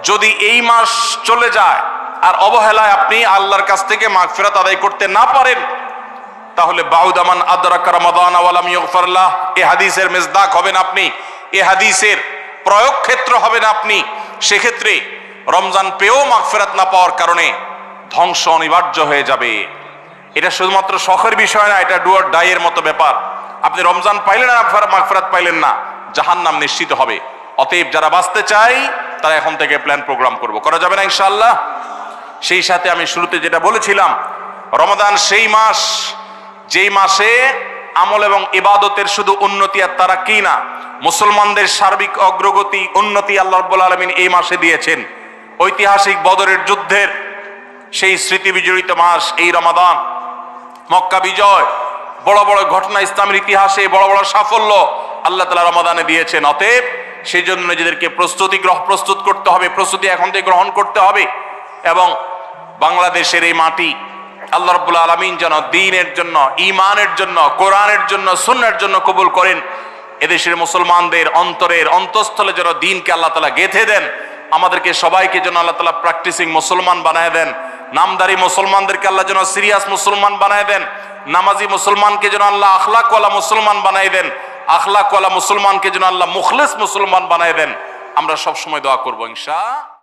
যদি এই মাস চলে যায় আর অবহেলায় আপনি আল্লাহর কাছ থেকে মাগফিরাত আদায় করতে না পারেন, তাহলে বাউদামান আদরাকা রমাদান ওয়া লাম ইগফার লাহ, এই হাদিসের মেজদাক হবেন আপনি, এই হাদিসের প্রয়োগ ক্ষেত্র হবেন আপনি। সেক্ষেত্রে রমজান পেয়েও মাগফিরাত না পাওয়ার কারণে ধ্বংস অনিবার্য হয়ে যাবে। এটা শুধুমাত্র শখের বিষয় না, এটা ডু অর ডাই এর মতো ব্যাপার। আপনি রমজান পাইলেন না, মাগফিরাত পাইলেন না, জাহান্নাম নিশ্চিত হবে। অতএব যারা বাঁচতে চাই তারা এখন থেকে প্ল্যান প্রোগ্রাম করা যাবে না ইনশাআল্লাহ। সেই সাথে আমি শুরুতে যেটা বলেছিলাম, রমাদান সেই মাস যেই মাসে আমল এবং ইবাদতের শুধু উন্নতি আর তারাক্কি না, মুসলমানদের সার্বিক অগ্রগতি, উন্নতি আল্লাহ রাব্বুল আলামিন এই মাসে দিয়েছেন। ঐতিহাসিক বদরের যুদ্ধের সেই স্মৃতি বিজড়িত মাস এই রমাদান, মক্কা বিজয়, বড় বড় ঘটনা ইসলামের ইতিহাসে, বড় বড় সাফল্য আল্লাহ তাআলা রমাদানে দিয়েছেন। অতএব সেই জন্য নিজেদেরকে প্রস্তুত করতে হবে, প্রস্তুতি এখন থেকে গ্রহণ করতে হবে। এবং বাংলাদেশের এই মাটি আল্লাহ রাব্বুল আলামিন যেন দ্বীনের জন্য, ঈমানের জন্য, কোরআনের জন্য, সুন্নাহর জন্য কবুল করেন। এদেশের মুসলমানদের অন্তরের অন্তঃস্থলে যেন দ্বীনকে আল্লাহ তাআলা গেঁথে দেন। আমাদেরকে সবাইকে যেন আল্লাহ তাআলা প্র্যাকটিসিং মুসলমান বানায় দেন। নামদারি মুসলমানদেরকে আল্লাহ যেন সিরিয়াস মুসলমান বানায় দেন। নামাজি মুসলমানকে যেন আল্লাহ আখলাকওয়ালা মুসলমান বানায় দেন। আখলাকওয়ালা মুসলমানকে যেন আল্লাহ মুখলিস মুসলমান বানায় দেন। আমরা সব সময় দোয়া করবো ইনশাআল্লাহ।